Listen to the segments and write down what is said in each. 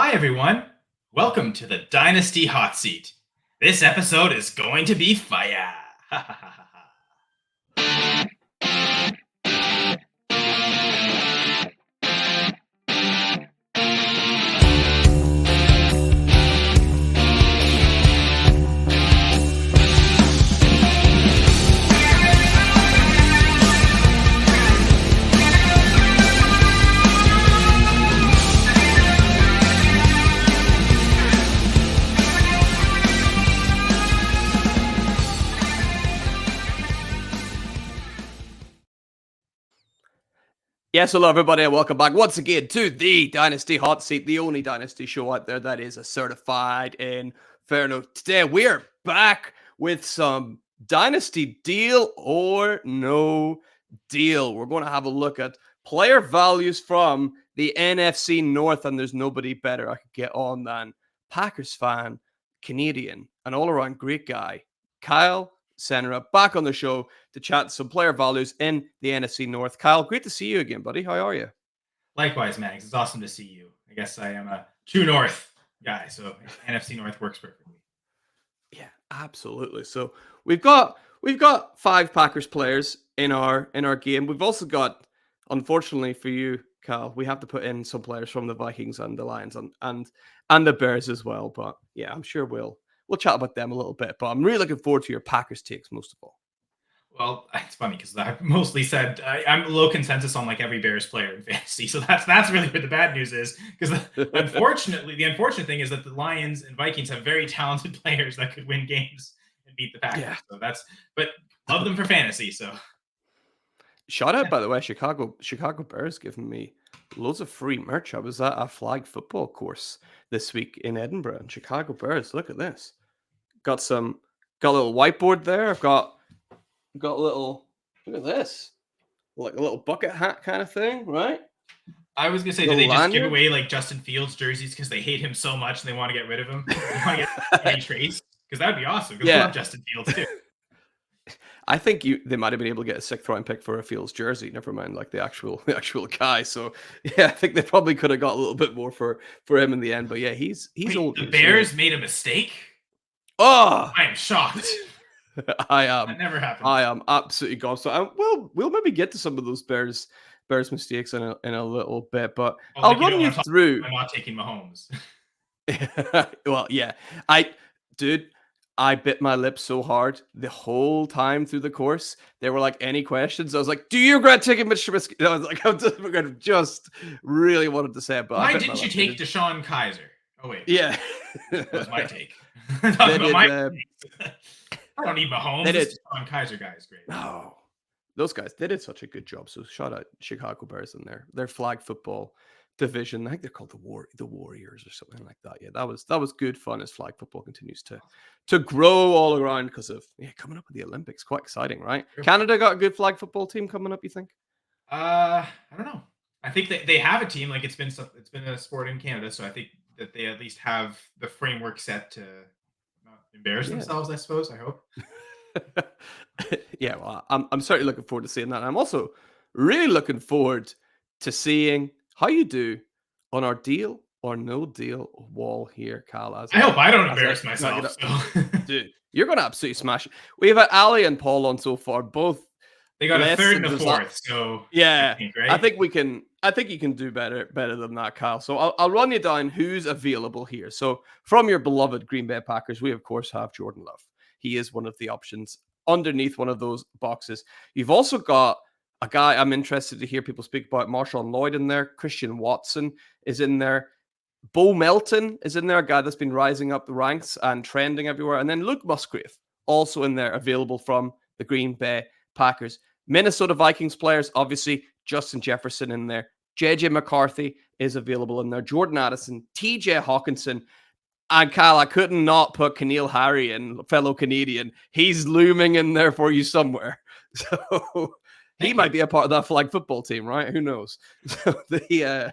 Hi, everyone. Welcome to the Dynasty Hotseat. This episode is going to be fire. Yes, hello everybody, and welcome back once again to the Dynasty Hot Seat, the only Dynasty show out there that is a certified inferno. Today we're back with some Dynasty deal or no deal. We're going to have a look at player values from the NFC North, and there's nobody better I could get on than Packers fan, Canadian, and all-around great guy, Kyle Senra, back on the show to chat some player values in the NFC North. Kyle, great to see you again, buddy. How are you? Likewise, Mags. It's awesome to see you. I guess I am a true North guy, so NFC North works perfectly. Yeah, absolutely. So we've got 5 Packers players in our game. We've also got, unfortunately for you, Kyle, we have to put in some players from the Vikings and the Lions and the Bears as well. But yeah, I'm sure we'll chat about them a little bit. But I'm really looking forward to your Packers takes most of all. Well, it's funny because I mostly said I'm low consensus on like every Bears player in fantasy, so that's really where the bad news is. Because unfortunately, the unfortunate thing is that the Lions and Vikings have very talented players that could win games and beat the Packers. Yeah. So but love them for fantasy. So shout out, by the way, Chicago Bears giving me loads of free merch. I was at a flag football course this week in Edinburgh, and Chicago Bears. Look at this. Got a little whiteboard there. I've got a little, look at this, like a little bucket hat kind of thing, right? I was gonna say, do they just give away like Justin Fields jerseys because they hate him so much and they want to get rid of him? They want to get any trades? Because that would be awesome. Because I love Justin Fields too. I think they might have been able to get a 6th round pick for a Fields jersey. Never mind, like the actual guy. So yeah, I think they probably could have got a little bit more for him in the end. But yeah, he's old. The Bears made a mistake. Oh, I am shocked. I am. That never happened. I am absolutely gone. So we'll maybe get to some of those Bears mistakes in a little bit, but I'll run you through. I'm not taking Mahomes. Well, yeah, I bit my lip so hard the whole time through the course. There were like any questions. I was like, "Do you regret taking Mitch Trubisky?" I was like, just really wanted to say it. But why didn't you take Deshaun Kaiser? Oh wait, yeah, that was my take. I don't need Mahomes. Deshaun Kaiser guy is great. No, those guys, they did such a good job. So shout out Chicago Bears in their flag football division. I think they're called the Warriors or something like that. Yeah, that was good fun as flag football continues to grow all around because of coming up with the Olympics. Quite exciting, right? Sure. Canada got a good flag football team coming up, you think? I don't know. I think they have a team. Like it's been a sport in Canada, so I think that they at least have the framework set to not embarrass themselves. I suppose. I hope. Yeah, well, I'm certainly looking forward to seeing that. I'm also really looking forward to seeing how you do on our deal or no deal wall here, Kyle. I hope I don't embarrass myself. Dude, you're going to absolutely smash it. We've had Ali and Paul on so far. Both they got a 3rd and a 4th. So yeah, I think you can do better than that, Kyle. So I'll run you down who's available here. So from your beloved Green Bay Packers, we of course have Jordan Love. He is one of the options underneath one of those boxes. You've also got a guy I'm interested to hear people speak about, Marshon Lloyd in there. Christian Watson is in there. Bo Melton is in there, a guy that's been rising up the ranks and trending everywhere. And then Luke Musgrave, also in there, available from the Green Bay Packers. Minnesota Vikings players, obviously, Justin Jefferson in there. JJ McCarthy is available in there. Jordan Addison, TJ Hockenson. And Kyle, I couldn't not put Canal Harry in, fellow Canadian. He's looming in there for you somewhere. So he might be a part of that flag football team, right? Who knows? So the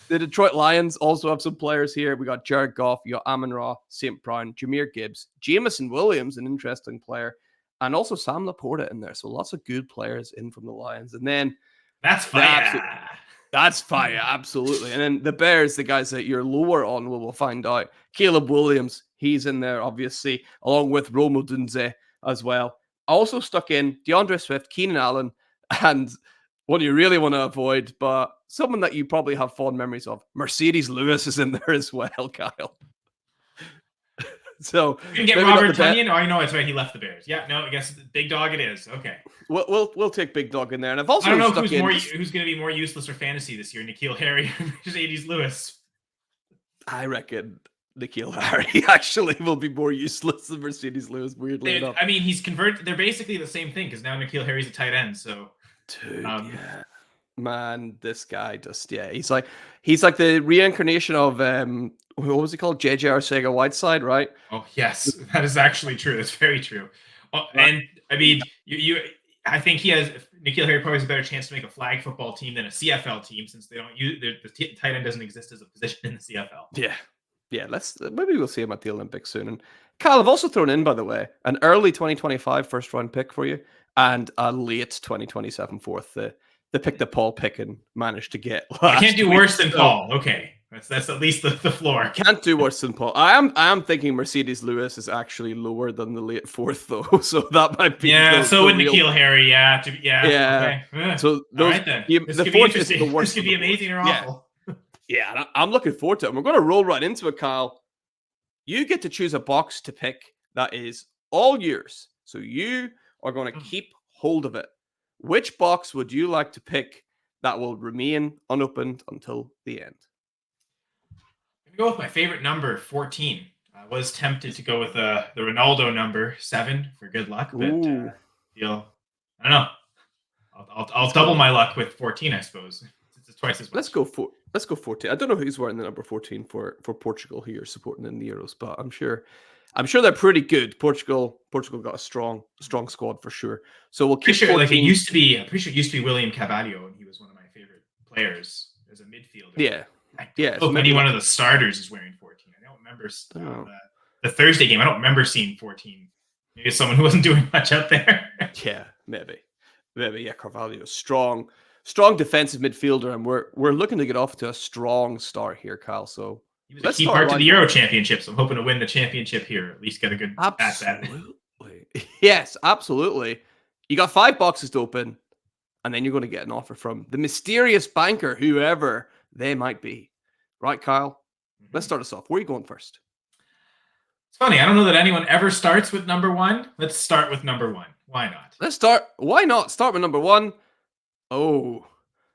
Detroit Lions also have some players here. We got Jir Goff, you got Amon-Ra, St. Brown, Jir Gibbs, Jameson Williams, an interesting player, and also Sam Laporta in there. So lots of good players in from the Lions. And then that's fire. That's fire, absolutely. And then the Bears, the guys that you're lower on, we'll find out. Caleb Williams, he's in there, obviously, along with Rome Odunze as well. Also stuck in DeAndre Swift, Keenan Allen, and one you really want to avoid, but someone that you probably have fond memories of, Mercedes Lewis is in there as well, Kyle. So you can get Robert Tonyan. Oh, no, it's right. He left the Bears. Yeah, no, I guess big dog it is. Okay, we'll take big dog in there. And I've also I don't know who's going to be more useless for fantasy this year, N'Keal Harry or Mercedes Lewis. I reckon N'Keal Harry actually will be more useless than Mercedes Lewis. Weirdly enough, I mean, he's converted. They're basically the same thing because now N'Keal Harry's a tight end. So, dude, yeah. Man, this guy just he's like the reincarnation of what was he called? JJ Arcega-Whiteside, right? Oh yes, that is actually true. That's very true. And I mean, I think N'Keal Harry probably has a better chance to make a flag football team than a CFL team since they don't use the tight end doesn't exist as a position in the CFL. Yeah. Maybe we'll see him at the Olympics soon. And Kyle, I've also thrown in, by the way, an early 2025 first round pick for you and a late 2027 fourth. The pick that Paul Picken managed to get. I can't do worse than Paul. Okay. That's at least the floor. Can't do worse than Paul. I am thinking Mercedes Lewis is actually lower than the late fourth, though. So that might be. Yeah, so would N'Keal Harry. Yeah. Okay. So those, all right, then. The fourth is the worst. This could be amazing or awful. Yeah, I'm looking forward to it. And we're going to roll right into it, Kyle. You get to choose a box to pick that is all yours. So you are going to keep hold of it. Which box would you like to pick that will remain unopened until the end? I'm going to go with my favorite number, 14. I was tempted to go with the Ronaldo number, 7, for good luck, but I don't know. I'll double my luck with 14, I suppose. It's twice as much. Let's go 14. I don't know who's wearing the number 14 for Portugal here, supporting in the Euros, but I'm sure they're pretty good. Portugal got a strong squad for sure. So we'll keep. I'm pretty sure it used to be William Carvalho, and he was one of my favorite players as a midfielder. Yeah. So maybe one of the starters is wearing 14. I don't remember the Thursday game. I don't remember seeing 14. Maybe someone who wasn't doing much out there. Yeah, maybe. Yeah, Carvalho, strong defensive midfielder, and we're looking to get off to a strong start here, Kyle. So. He was a key part to the Euro Championship, so I'm hoping to win the championship here. At least get a good absolutely. Yes, absolutely. You got 5 boxes to open, and then you're going to get an offer from the mysterious banker, whoever they might be. Right, Kyle? Mm-hmm. Let's start us off. Where are you going first? It's funny. I don't know that anyone ever starts with number 1. Let's start with number 1. Why not? Why not start with number 1? Oh,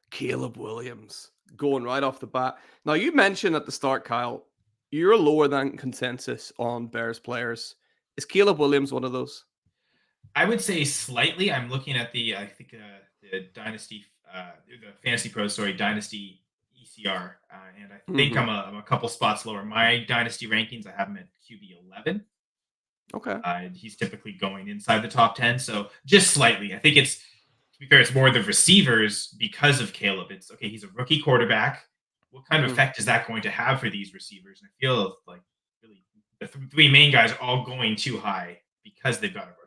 Caleb Williams. Going right off the bat. Now, you mentioned at the start, Kyle, you're lower than consensus on Bears players. Is Caleb Williams one of those? I would say slightly. I'm looking at the Dynasty, the Fantasy Pros, Dynasty ECR, and I think I'm a couple spots lower. My Dynasty rankings, I have him at QB 11. Okay. He's typically going inside the top 10, so just slightly. I think it's, to be fair, it's more the receivers because of Caleb. It's okay, he's a rookie quarterback. What kind of effect is that going to have for these receivers? And I feel like really the 3 main guys are all going too high because they've got a rookie.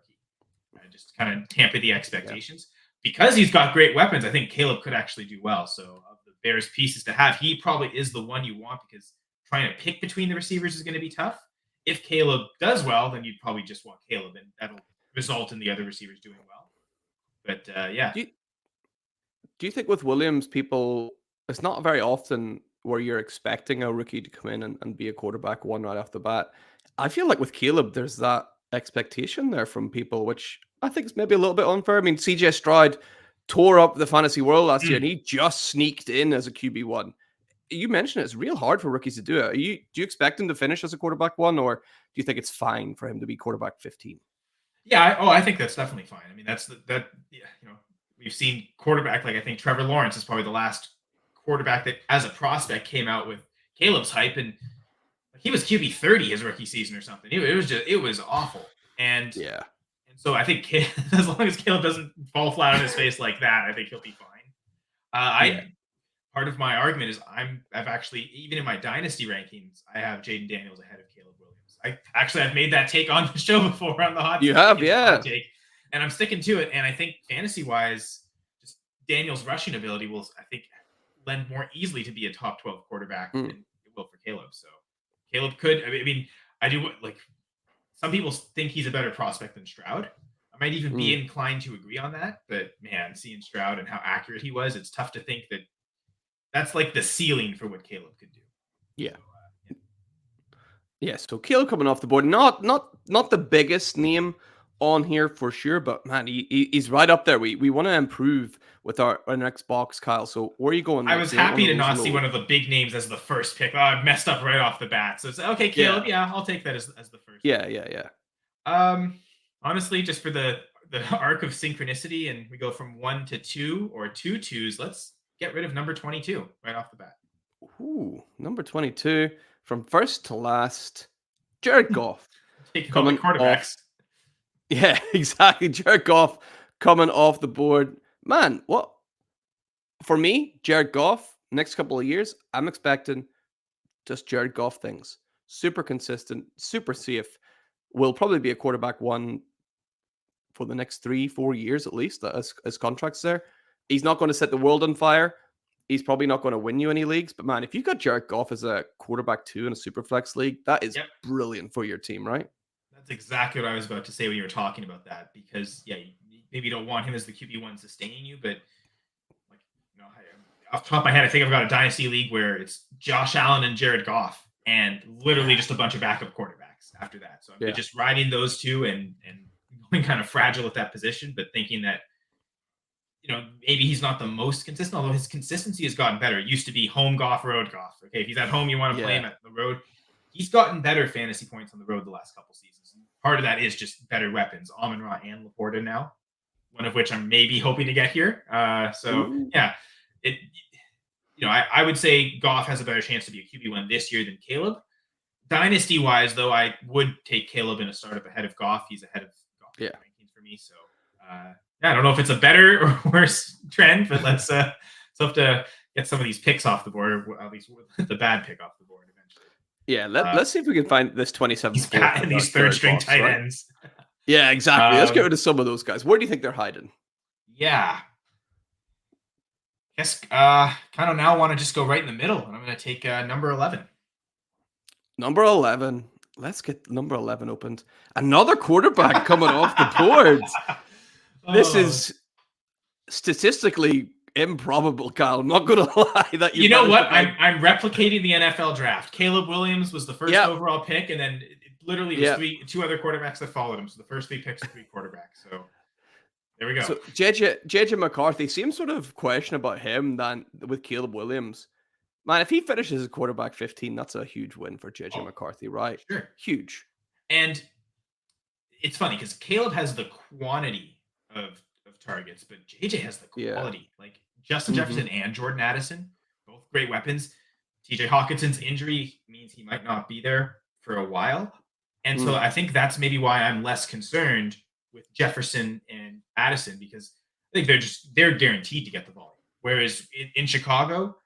Just kind of tamper the expectations. Yeah. Because he's got great weapons, I think Caleb could actually do well. So of the Bears pieces to have, he probably is the one you want because trying to pick between the receivers is going to be tough. If Caleb does well, then you'd probably just want Caleb, and that'll result in the other receivers doing well. But yeah. Do you think with Williams, it's not very often where you're expecting a rookie to come in and be a quarterback 1 right off the bat? I feel like with Caleb, there's that expectation there from people, which I think is maybe a little bit unfair. I mean, CJ Stroud tore up the fantasy world last year, and he just sneaked in as a QB1. You mentioned it's real hard for rookies to do it. Do you expect him to finish as a quarterback 1, or do you think it's fine for him to be quarterback 15? Yeah, I think that's definitely fine. I mean, we've seen quarterback, like I think Trevor Lawrence is probably the last quarterback that as a prospect came out with Caleb's hype, and he was QB 30 his rookie season or something. It was awful. And so I think as long as Caleb doesn't fall flat on his face like that, I think he'll be fine. Part of my argument is I've actually, even in my dynasty rankings, I have Jaden Daniels ahead of Caleb Williams. I've made that take on the show before on the hot. You have, yeah. Take, and I'm sticking to it. And I think fantasy wise, just Daniels' rushing ability will lend more easily to be a top 12 quarterback Mm. than it will for Caleb. So Caleb could. I mean, I do like. Some people think he's a better prospect than Stroud. I might even be inclined to agree on that. But man, seeing Stroud and how accurate he was, it's tough to think that that's like the ceiling for what Caleb could do. Yeah. So, Yeah, so Caleb coming off the board, not the biggest name on here for sure, but man, he's right up there. We want to improve with our next box, Kyle. So where are you going? I was happy to not see one of the big names as the first pick. Oh, I messed up right off the bat. So it's okay, Caleb. Yeah, I'll take that as the first. Yeah. Honestly, just for the arc of synchronicity, and we go from 1 to 2 or 2 twos. Let's get rid of number 22 right off the bat. Ooh, number 22 from first to last, Jared Goff. Taking all the quarterbacks. Yeah, exactly. Jared Goff coming off the board. Man, what? For me, Jared Goff, next couple of years, I'm expecting just Jared Goff things. Super consistent, super safe. Will probably be a quarterback one for the next 3-4 years at least, as contracts there. He's not going to set the world on fire. He's probably not going to win you any leagues. But man, if you got Jared Goff as a quarterback 2 in a super flex league, that is brilliant for your team, right? That's exactly what I was about to say when you were talking about that. Because maybe you don't want him as the QB1 sustaining you, but like, off the top of my head, I think I've got a dynasty league where it's Josh Allen and Jared Goff, and literally just a bunch of backup quarterbacks after that. So I'm just riding those two and going kind of fragile at that position, but thinking that maybe he's not the most consistent, although his consistency has gotten better. It used to be home Goff, road Goff. Okay, if he's at home, you want to play him at the road. He's gotten better fantasy points on the road the last couple seasons. Part of that is just better weapons. Amon-Ra and Leapor now, one of which I'm maybe hoping to get here. I would say Goff has a better chance to be a QB1 this year than Caleb. Dynasty-wise, though, I would take Caleb in a startup ahead of Goff. He's ahead of Goff rankings for me. So, I don't know if it's a better or worse trend, but let's have to get some of these picks off the board, or at least the bad pick off the board eventually. Yeah, let's see if we can find this 27th. These third-string tight ends. Yeah, exactly. Let's get rid of some of those guys. Where do you think they're hiding? Yeah. Guess kind of now want to just go right in the middle, and I'm going to take number 11. Number 11. Let's get number 11 opened. Another quarterback coming off the board. This is statistically improbable, Kyle. I'm not going to lie. That you know what? I'm replicating the NFL draft. Caleb Williams was the first overall pick, and then it literally was two other quarterbacks that followed him. So the first 3 picks are 3 quarterbacks. So there we go. So JJ McCarthy, same sort of question about him than with Caleb Williams. Man, if he finishes as quarterback 15, that's a huge win for JJ McCarthy, right? Sure. Huge. And it's funny because Caleb has the quantity of targets, but JJ has the quality. Like Justin Jefferson and Jordan Addison, both great weapons. TJ Hockenson's injury means he might not be there for a while. And so I think that's maybe why I'm less concerned with Jefferson and Addison, because I think they're guaranteed to get the volume. Whereas in Chicago,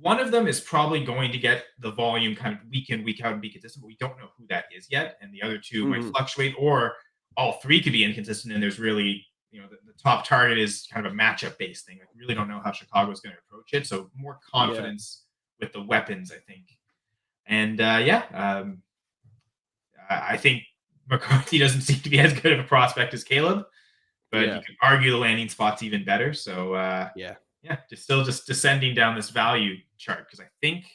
one of them is probably going to get the volume kind of week in, week out and be consistent, but we don't know who that is yet. And the other two might fluctuate, or all 3 could be inconsistent. And there's really, the top target is kind of a matchup based thing. Like, we really don't know how Chicago is going to approach it. So more confidence with the weapons, I think. And I think McCarthy doesn't seem to be as good of a prospect as Caleb, but you can argue the landing spot's even better. So just descending down this value chart, because I think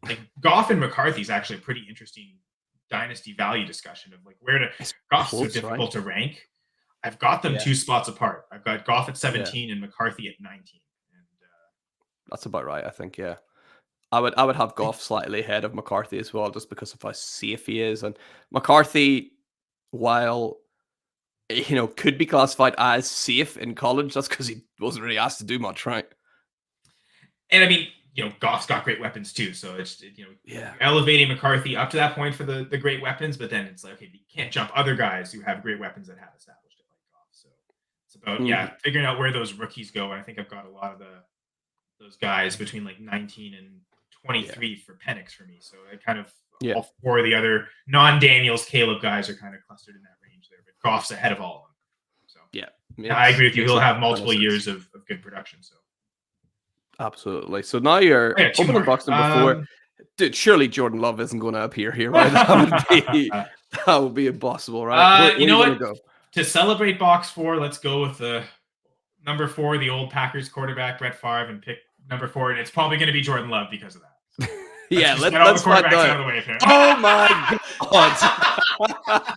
like Goff and McCarthy is actually a pretty interesting dynasty value discussion of like where to. Goff's so difficult to rank. I've got them 2 spots apart. I've got Goff at 17 and McCarthy at 19. And that's about right, I think. Yeah, I would have Goff slightly ahead of McCarthy as well, just because of how safe he is. And McCarthy, while could be classified as safe in college, that's because he wasn't really asked to do much, right? And I mean, Goff's got great weapons too. So it's, elevating McCarthy up to that point for the great weapons, but then it's like, okay, you can't jump other guys who have great weapons that have established it like Goff. So it's about, figuring out where those rookies go. And I think I've got a lot of those guys between like 19 and 23 for Penix for me. So I kind of, all 4 of the other non-Daniels Caleb guys are kind of clustered in that range there, but Goff's ahead of all of them. So I agree with you. He'll have multiple years of good production. So. Absolutely. So now you're Yeah, two opening more. box number 4. Dude, surely Jordan Love isn't going to appear here, right? That would be impossible, right? Where You are know you going to what? go? To celebrate box 4, let's go with the number 4, the old Packers quarterback Brett Favre, and pick number 4. And it's probably going to be Jordan Love because of that. So Yeah, just get all the let's find quarterbacks out. out of the way here. Oh my god!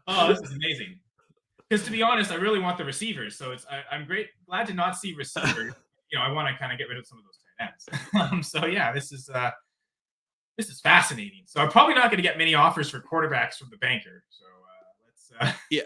Oh, this is amazing. Because to be honest, I really want the receivers. So I'm glad to not see receivers. I want to kind of get rid of some of those tight ends. So yeah, this is fascinating. So I'm probably not going to get many offers for quarterbacks from the banker. So let's. Yeah,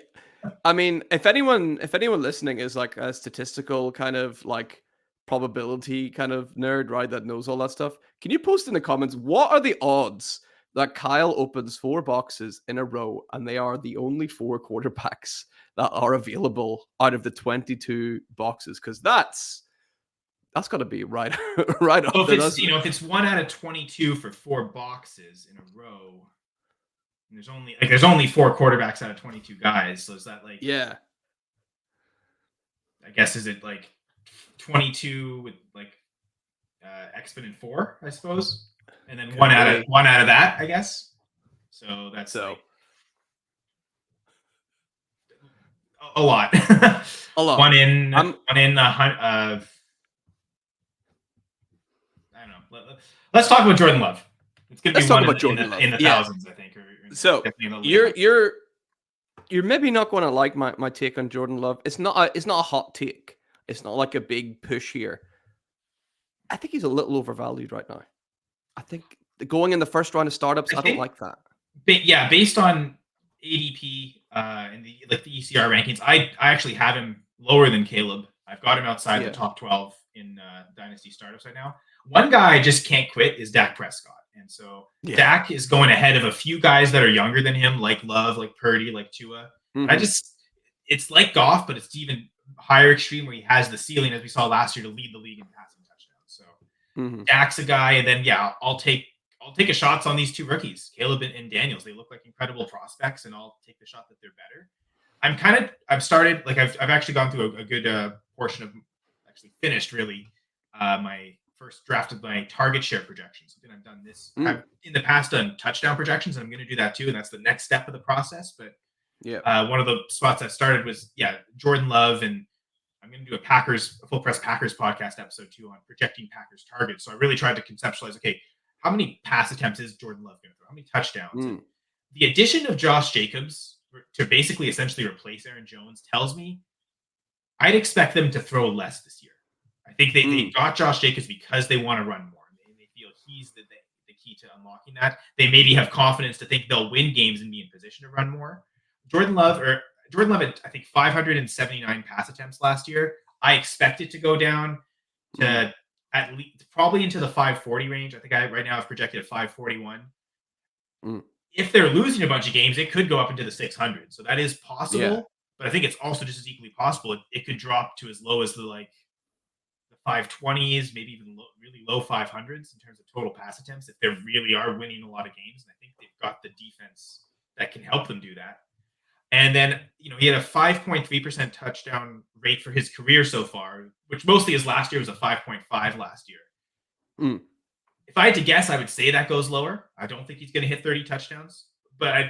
I mean, if anyone listening is like a statistical kind of like probability kind of nerd, right, that knows all that stuff, can you post in the comments what are the odds that Kyle opens 4 boxes in a row and they are the only 4 quarterbacks that are available out of the 22 boxes? Because that's got to be right right up So if there. it's if it's 1 out of 22 for 4 boxes in a row, and there's only 4 quarterbacks out of 22 guys. So is that like yeah? I guess is it like 22 with like exponent 4, I suppose, and then one out of that, I guess. So that's like a lot. A lot. One in I don't know. Let's talk about Jordan Love. It's going to be one in the thousands, I think. So you're maybe not going to like my take on Jordan Love. It's not a hot take. It's not like a big push here. I think he's a little overvalued right now. I think going in the first round of startups, I don't like that. Yeah, based on ADP and the ECR rankings, I actually have him lower than Caleb. I've got him outside the top 12 in Dynasty startups right now. One guy I just can't quit is Dak Prescott. And so Dak is going ahead of a few guys that are younger than him, like Love, like Purdy, like Tua. Mm-hmm. It's like Goff, but it's even higher extreme where he has the ceiling, as we saw last year, to lead the league in passing touchdowns. So Dak's a guy, and then I'll take a shots on these 2 rookies, Caleb and Daniels. They look like incredible prospects, and I'll take the shot that they're better. I've started, like I've actually gone through a good portion of, actually finished really my first draft of my target share projections. I think I've done this. I've in the past done touchdown projections, and I'm going to do that too, and that's the next step of the process. But one of the spots I started was Jordan Love, and I'm going to do a full press Packers podcast episode too on projecting Packers targets. So I really tried to conceptualize, okay, how many pass attempts is Jordan Love going to throw? How many touchdowns? The addition of Josh Jacobs to basically essentially replace Aaron Jones tells me I'd expect them to throw less this year. I think they got Josh Jacobs because they want to run more. They feel he's the key to unlocking that. They maybe have confidence to think they'll win games and be in position to run more. Jordan Love had, I think, 579 pass attempts last year. I expect it to go down to at least probably into the 540 range. I think right now I've projected at 541. If they're losing a bunch of games, it could go up into the 600. So that is possible. Yeah. But I think it's also just as equally possible it could drop to as low as the 520s, maybe even really low 500s in terms of total pass attempts if they really are winning a lot of games. And I think they've got the defense that can help them do that. And then, he had a 5.3% touchdown rate for his career so far, which mostly his last year was a 5.5 last year. If I had to guess, I would say that goes lower. I don't think he's going to hit 30 touchdowns, but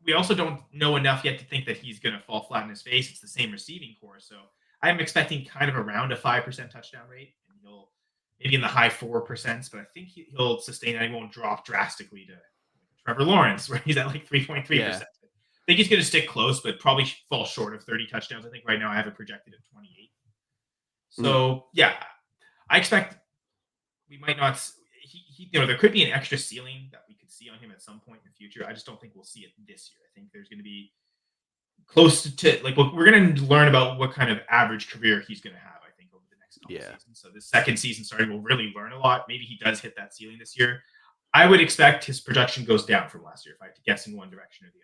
we also don't know enough yet to think that he's going to fall flat in his face. It's the same receiving core. So I'm expecting kind of around a 5% touchdown rate, and he'll maybe in the high 4%, but I think he'll sustain that. He won't drop drastically to Trevor Lawrence, where he's at like 3.3%. I think he's going to stick close, but probably fall short of 30 touchdowns. I think right now I have it projected at 28. So I expect we might not. There could be an extra ceiling that we could see on him at some point in the future. I just don't think we'll see it this year. I think there's going to be close to we're going to learn about what kind of average career he's going to have. I think over the next couple seasons. So the second season starting, we'll really learn a lot. Maybe he does hit that ceiling this year. I would expect his production goes down from last year if I had to guess in one direction or the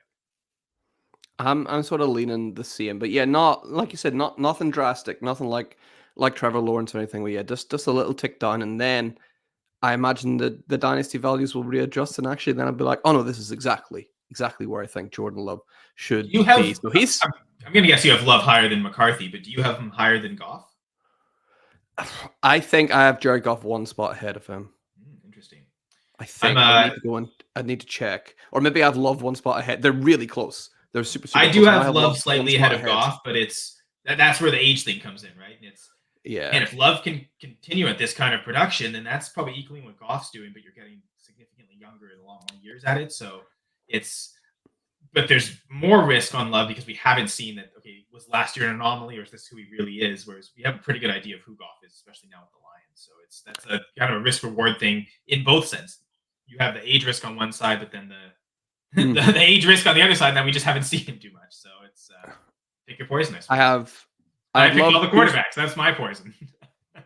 other. I'm sort of leaning the same, but not like you said, nothing drastic, nothing like Trevor Lawrence or anything. But just a little tick down, and then I imagine the dynasty values will readjust, and actually then I'll be like, oh no, this is exactly where I think Jordan Love should be. So I'm going to guess you have Love higher than McCarthy, but do you have him higher than Goff? I think I have Jared Goff one spot ahead of him. Interesting. I think I need to go and I need to check, or maybe I've Love one spot ahead. They're really close. They're super I close. do I have have Love Love one slightly spot ahead of ahead. Goff, but that's where the age thing comes in, right? And Yeah. if Love can continue at this kind of production, then that's probably equaling what Goff's doing, but you're getting significantly younger and a lot more years at it. So but there's more risk on Love because we haven't seen that. Okay, was last year an anomaly, or is this who he really is? Whereas we have a pretty good idea of who Goff is, especially now with the Lions. So that's a kind of a risk reward thing in both sense. You have the age risk on one side, but then the age risk on the other side. And then we just haven't seen him do much. So it's pick your poison. I picked all the quarterbacks. That's my poison.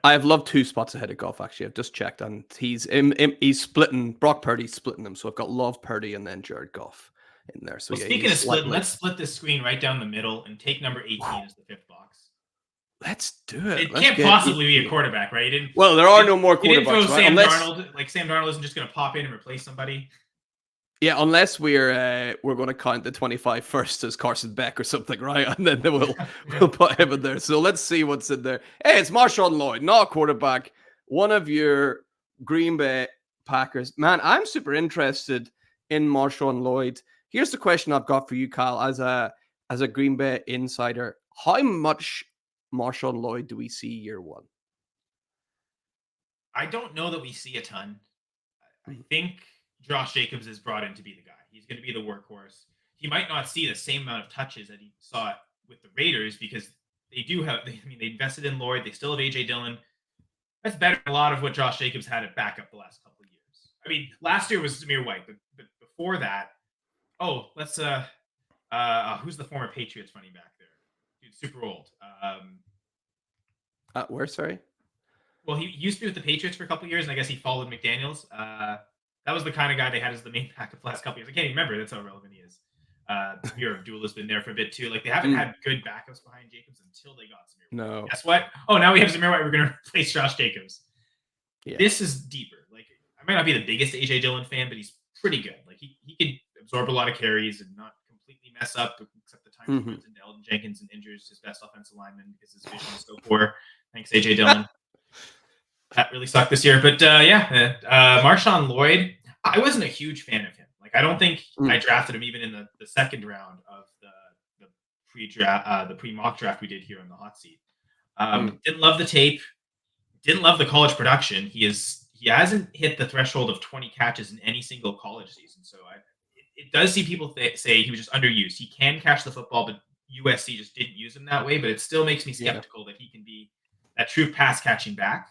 I have Love 2 spots ahead of Goff. Actually, I've just checked, and he's splitting. Brock Purdy's splitting them, so I've got Love, Purdy, and then Jared Goff in there. So well, speaking of splitting, let's split this screen right down the middle and take number 18 as the fifth box. Let's do it. It can't possibly be a quarterback, right? Well, there are no more quarterbacks. You didn't throw Sam Darnold. Like Sam Darnold isn't just going to pop in and replace somebody. Yeah, unless we're going to count the 25 first as Carson Beck or something, right? And then we'll put him in there. So let's see what's in there. Hey, it's Marshon Lloyd, not a quarterback. One of your Green Bay Packers. Man, I'm super interested in Marshon Lloyd. Here's the question I've got for you, Kyle, as a Green Bay insider. How much Marshon Lloyd do we see year one? I don't know that we see a ton. I think Josh Jacobs is brought in to be the guy. He's going to be the workhorse. He might not see the same amount of touches that he saw with the Raiders because they do have, they invested in Lloyd. They still have A.J. Dillon. That's better than a lot of what Josh Jacobs had at backup the last couple of years. I mean, last year was Zamir White, but before that, let's, who's the former Patriots running back there? Dude, super old. Where, sorry? Well, he used to be with the Patriots for a couple of years, and I guess he followed McDaniels. That was the kind of guy they had as the main backup the last couple of years. I can't even remember. That's how relevant he is. Samir Abdullah has been there for a bit too. Like they haven't had good backups behind Jacobs until they got Zamir White. No. Guess what? Oh, now we have Zamir White. We're going to replace Josh Jacobs. Yeah. This is deeper. Like I might not be the biggest A.J. Dillon fan, but he's pretty good. Like he can absorb a lot of carries and not completely mess up, except the time he runs into Elton Jenkins and injures his best offensive lineman because his vision is so poor. Thanks, A.J. Dillon. That really sucked this year. But Marshon Lloyd, I wasn't a huge fan of him. Like I don't think I drafted him even in the second round of the pre-draft, the pre-mock draft we did here on the hot seat. Didn't love the tape. Didn't love the college production. He hasn't hit the threshold of 20 catches in any single college season. So it does see people say he was just underused. He can catch the football, but USC just didn't use him that way. But it still makes me skeptical that he can be that true pass catching back.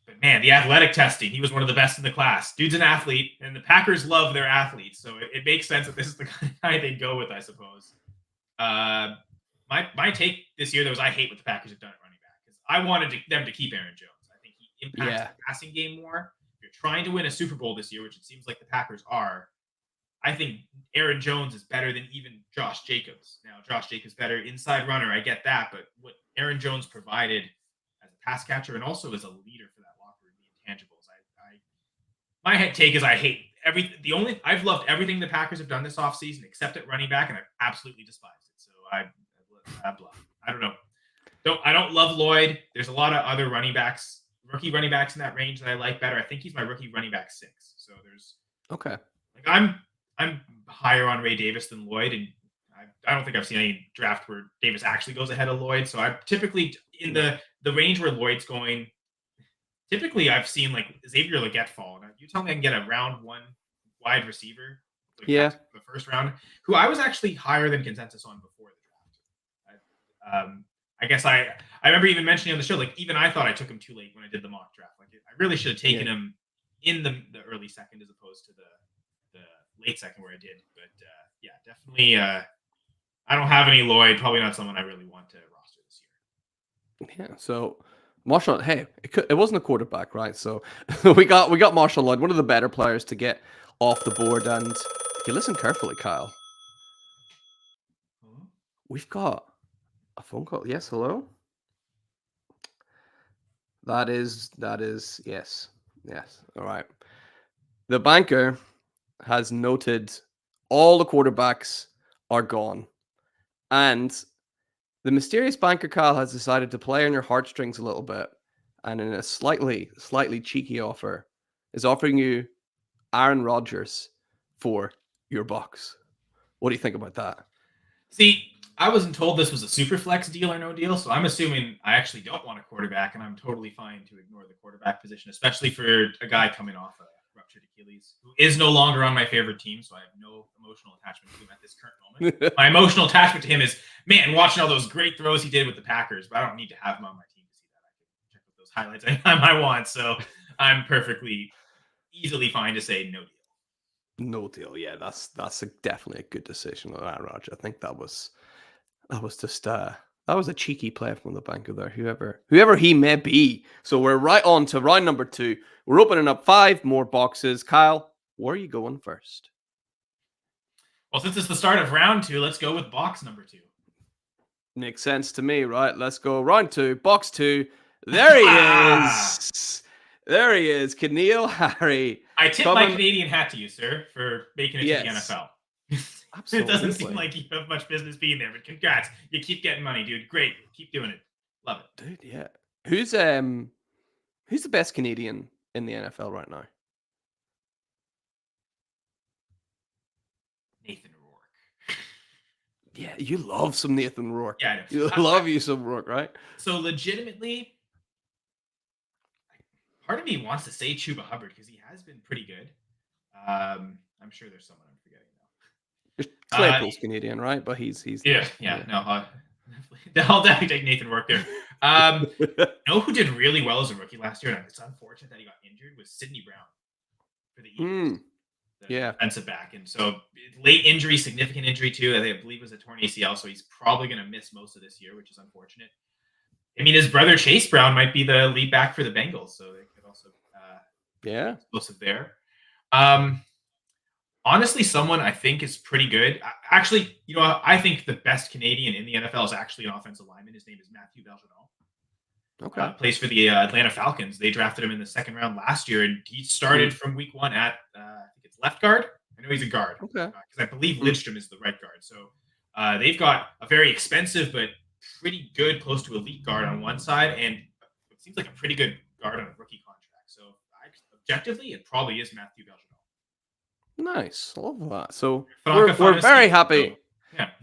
But man, the athletic testing, he was one of the best in the class. Dude's an athlete, and the Packers love their athletes. So it makes sense that this is the kind of guy they'd go with, I suppose. My take this year, though, is I hate what the Packers have done at running back. Because I wanted them to keep Aaron Jones. I think he impacts the passing game more. If you're trying to win a Super Bowl this year, which it seems like the Packers are, I think Aaron Jones is better than even Josh Jacobs. Now, Josh Jacobs better inside runner, I get that. But what Aaron Jones provided as a pass catcher and also as a leader for that locker room, the intangibles. My head take is I hate I've loved everything the Packers have done this offseason except at running back, and I've absolutely despised it. So I don't know. I don't love Lloyd. There's a lot of other rookie running backs in that range that I like better. I think he's my rookie running back 6. So there's like I'm higher on Ray Davis than Lloyd, and I don't think I've seen any draft where Davis actually goes ahead of Lloyd. So I'm typically in the range where Lloyd's going. Typically, I've seen like Xavier Legette fall. Now, you tell me I can get a round 1 wide receiver, the first round, who I was actually higher than consensus on before the draft. I guess I remember even mentioning on the show, like even I thought I took him too late when I did the mock draft. Like I really should have taken him in the early second as opposed to the late second where I did. But definitely, I don't have any Lloyd. Probably not someone I really want to roster this year. Yeah, so. Marshall, hey, it wasn't a quarterback, right? So we got Marshall Lloyd, one of the better players to get off the board. And if you listen carefully, Kyle, we've got a phone call. Yes, hello. That is yes. All right. The banker has noted all the quarterbacks are gone, and The mysterious banker Kyle has decided to play on your heartstrings a little bit, and in a slightly cheeky offer, is offering you Aaron Rodgers for your box. What do you think about that? See, I wasn't told this was a super flex deal or no deal, so I'm assuming I actually don't want a quarterback, and I'm totally fine to ignore the quarterback position, especially for a guy coming off a ruptured Achilles, who is no longer on my favorite team, so I have no emotional attachment to him at this current moment. My emotional attachment to him is, man, watching all those great throws he did with the Packers, but I don't need to have him on my team to see that. I can check out those highlights anytime I want, so I'm perfectly easily fine to say no deal. No deal. Yeah, that's definitely a good decision on that, Roger. I think that was just that was a cheeky play from the banker there, whoever he may be. So we're right on to round number 2. We're opening up 5 more boxes. Kyle, where are you going first? Well, since it's the start of round 2, let's go with box number 2. Makes sense to me, right? Let's go round 2, box 2. There he is. There he is, Canal Harry. I tip my Canadian hat to you, sir, for making it to the NFL. It doesn't seem like you have much business being there, but congrats. You keep getting money, dude. Great. Keep doing it. Love it. Dude, yeah. Who's the best Canadian in the NFL right now? Nathan Rourke. Yeah, you love some Nathan Rourke. Yeah, you love you some Rourke, right? So legitimately, part of me wants to say Chuba Hubbard because he has been pretty good. I'm sure there's someone I'm forgetting now. Claypool's Canadian, right? But he's no. I'll definitely take Nathan Rourke there. You know who did really well as a rookie last year, and it's unfortunate that he got injured, was Sidney Brown for the Eagles. Defensive back. And so late injury, significant injury too. I believe it was a torn ACL, so he's probably going to miss most of this year, which is unfortunate. I mean, his brother Chase Brown might be the lead back for the Bengals, so they could also explosive there. Honestly, someone I think is pretty good. Actually, I think the best Canadian in the NFL is actually an offensive lineman. His name is Matthew Bergeron. Okay. Plays for the Atlanta Falcons. They drafted him in the second round last year, and he started from week 1 at I think it's left guard. I know he's a guard. Okay. Because I believe Lidstrom is the right guard. So they've got a very expensive but pretty good, close to elite guard on one side, and it seems like a pretty good guard on a rookie contract. So objectively, it probably is Matthew Bergeron. Nice, love that. So we're very happy.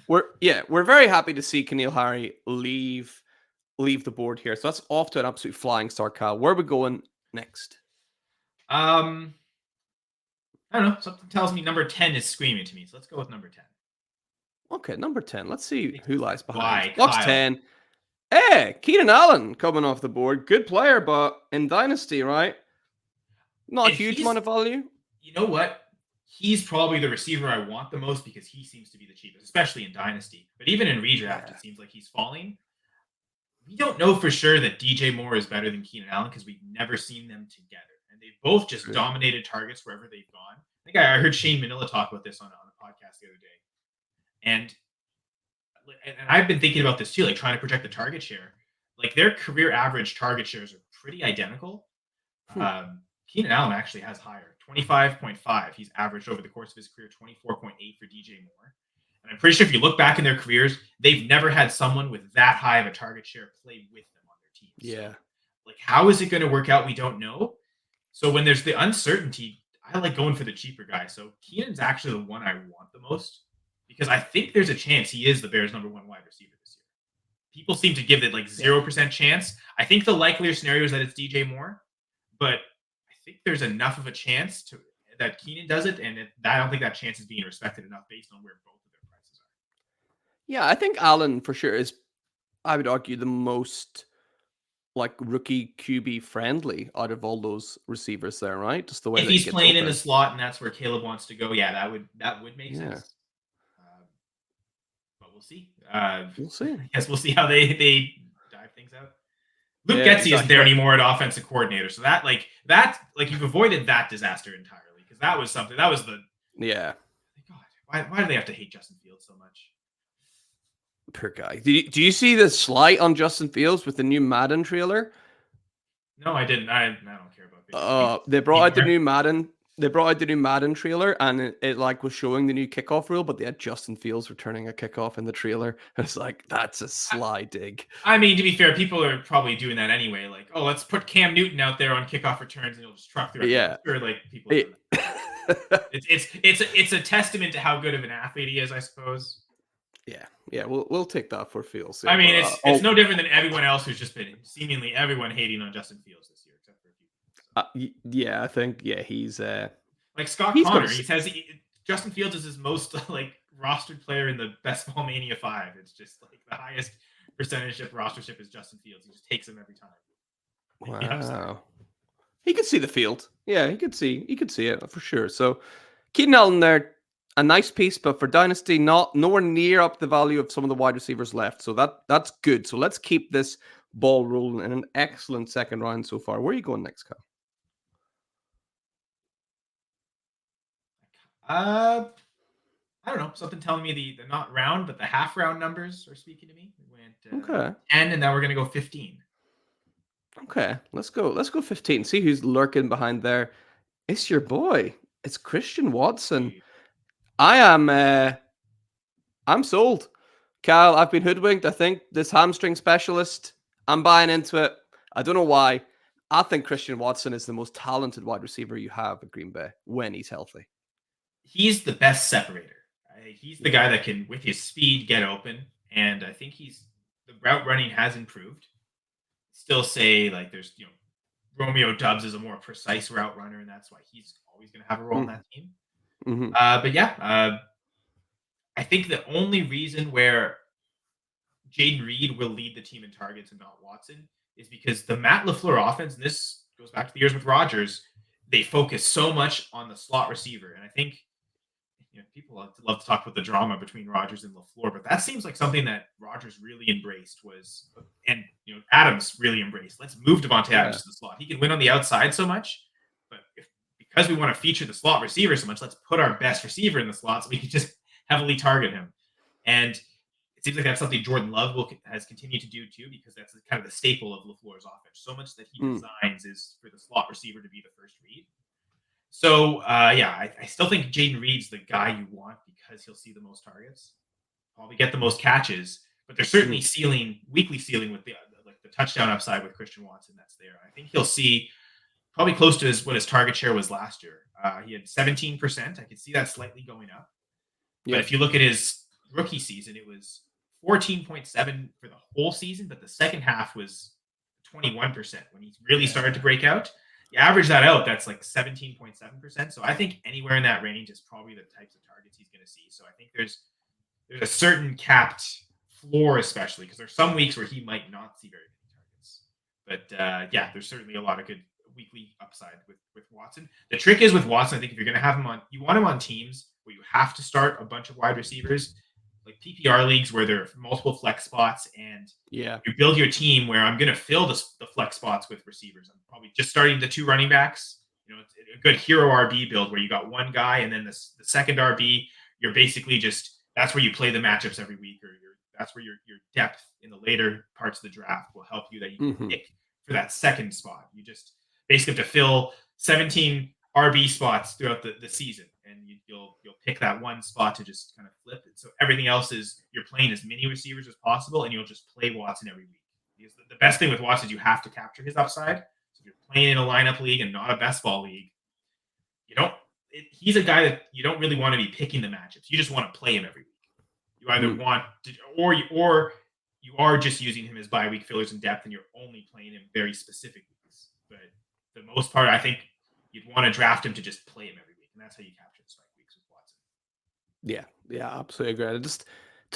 We're very happy to see Canal Harry leave the board here. So that's off to an absolute flying start, Kyle. Where are we going next? I don't know. Something tells me number 10 is screaming to me. So let's go with number 10. Okay, number 10. Let's see who lies behind. Box 10. Hey, Keenan Allen coming off the board. Good player, but in Dynasty, right? Not a huge amount of value. You know what? He's probably the receiver I want the most because he seems to be the cheapest, especially in Dynasty. But even in redraft, it seems like he's falling. We don't know for sure that DJ Moore is better than Keenan Allen because we've never seen them together. And they've both just dominated targets wherever they've gone. I think I heard Shane Manila talk about this on a podcast the other day. And I've been thinking about this too, like trying to project the target share. Like their career average target shares are pretty identical. Keenan Allen actually has higher, 25.5. He's averaged over the course of his career, 24.8 for DJ Moore. And I'm pretty sure if you look back in their careers, they've never had someone with that high of a target share play with them on their team. Yeah. So, like, how is it going to work out? We don't know. So when there's the uncertainty, I like going for the cheaper guy. So Keenan's actually the one I want the most because I think there's a chance he is the Bears' number 1 wide receiver this year. People seem to give it like 0% chance. I think the likelier scenario is that it's DJ Moore, but I think there's enough of a chance that Keenan does it, and I don't think that chance is being respected enough based on where both of their prices are. Yeah, I think Allen for sure is, I would argue, the most like rookie QB friendly out of all those receivers there, right? Just the way if he's playing in the slot and that's where Caleb wants to go, that would make sense. But we'll see. We'll see. Yes, we'll see how they dive things out. Luke Getsy isn't there anymore at offensive coordinator, so that you've avoided that disaster entirely because that was something that was the God. Why do they have to hate Justin Fields so much? Poor guy. Do you see the slight on Justin Fields with the new Madden trailer? No, I didn't. I don't care about. They brought out the new Madden They brought out the new Madden trailer, and it like was showing the new kickoff rule, but they had Justin Fields returning a kickoff in the trailer. It's like, that's a sly dig. I mean, to be fair, people are probably doing that anyway. Like, oh, let's put Cam Newton out there on kickoff returns, and he'll just truck through. Yeah. I'm sure, like people. Have done that. It's a testament to how good of an athlete he is, I suppose. Yeah, we'll take that for Fields. I mean, it's no different than everyone else who's just been seemingly everyone hating on Justin Fields this year, except for a few. Yeah, I think he's like Scott Connor. He says Justin Fields is his most like rostered player in the Best Ball Mania 5. It's just like the highest percentage of rostership is Justin Fields. He just takes him every time. Wow. He could see the field. Yeah, he could see it for sure. So Keenan Allen there, a nice piece, but for Dynasty, nowhere near up the value of some of the wide receivers left. So that's good. So let's keep this ball rolling in an excellent second round so far. Where are you going next, Kyle? I don't know. Something telling me the not round, but the half round numbers are speaking to me. We went okay 10, and now we're gonna go 15. Okay, let's go 15. See who's lurking behind there. It's your boy. It's Christian Watson. I'm sold. Kyle, I've been hoodwinked. I think this hamstring specialist, I'm buying into it. I don't know why. I think Christian Watson is the most talented wide receiver you have at Green Bay when he's healthy. He's the best separator. He's the guy that can, with his speed, get open. And I think the route running has improved. Still say like there's, Romeo Doubs is a more precise route runner, and that's why he's always going to have a role in that team. Mm-hmm. But yeah, I think the only reason where Jaden Reed will lead the team in targets and not Watson is because the Matt LaFleur offense, and this goes back to the years with Rodgers, they focus so much on the slot receiver. And I think people love to talk about the drama between Rodgers and LaFleur, but that seems like something that Rodgers really embraced and Adams really embraced. Let's move Devontae Adams to the slot. He can win on the outside so much, but because we want to feature the slot receiver so much, let's put our best receiver in the slot so we can just heavily target him. And it seems like that's something Jordan Love has continued to do too, because that's kind of the staple of LaFleur's offense. So much that he designs is for the slot receiver to be the first read. So, I still think Jaden Reed's the guy you want because he'll see the most targets, probably get the most catches, but there's certainly weekly ceiling with the touchdown upside with Christian Watson that's there. I think he'll see probably close to what his target share was last year. He had 17%. I could see that slightly going up. But if you look at his rookie season, it was 14.7 for the whole season, but the second half was 21% when he really started to break out. You average that out, that's like 17.7%. So I think anywhere in that range is probably the types of targets he's going to see. So I think there's a certain capped floor, especially because there's some weeks where he might not see very many targets. But there's certainly a lot of good weekly upside with Watson. The trick is with Watson, I think if you're going to have him on, you want him on teams where you have to start a bunch of wide receivers, like PPR leagues where there are multiple flex spots, and you build your team where I'm going to fill the flex spots with receivers. I'm probably just starting the 2 running backs. It's a good hero RB build where you got one guy and then the second RB. You're basically that's where you play the matchups every week, or that's where your depth in the later parts of the draft will help you that you can pick for that second spot. You just basically have to fill 17 RB spots throughout the season, and you'll pick that one spot to just kind of flip it. So everything else is you're playing as many receivers as possible, and you'll just play Watson every week. Because the best thing with Watson is you have to capture his upside. So if you're playing in a lineup league and not a best ball league, he's a guy that you don't really want to be picking the matchups. You just want to play him every week. You either want to, or you are just using him as bye week fillers in depth, and you're only playing him very specific weeks. But for the most part, I think you'd want to draft him to just play him every week, and that's how you capture the spike weeks with Watson. Yeah, absolutely agree. Just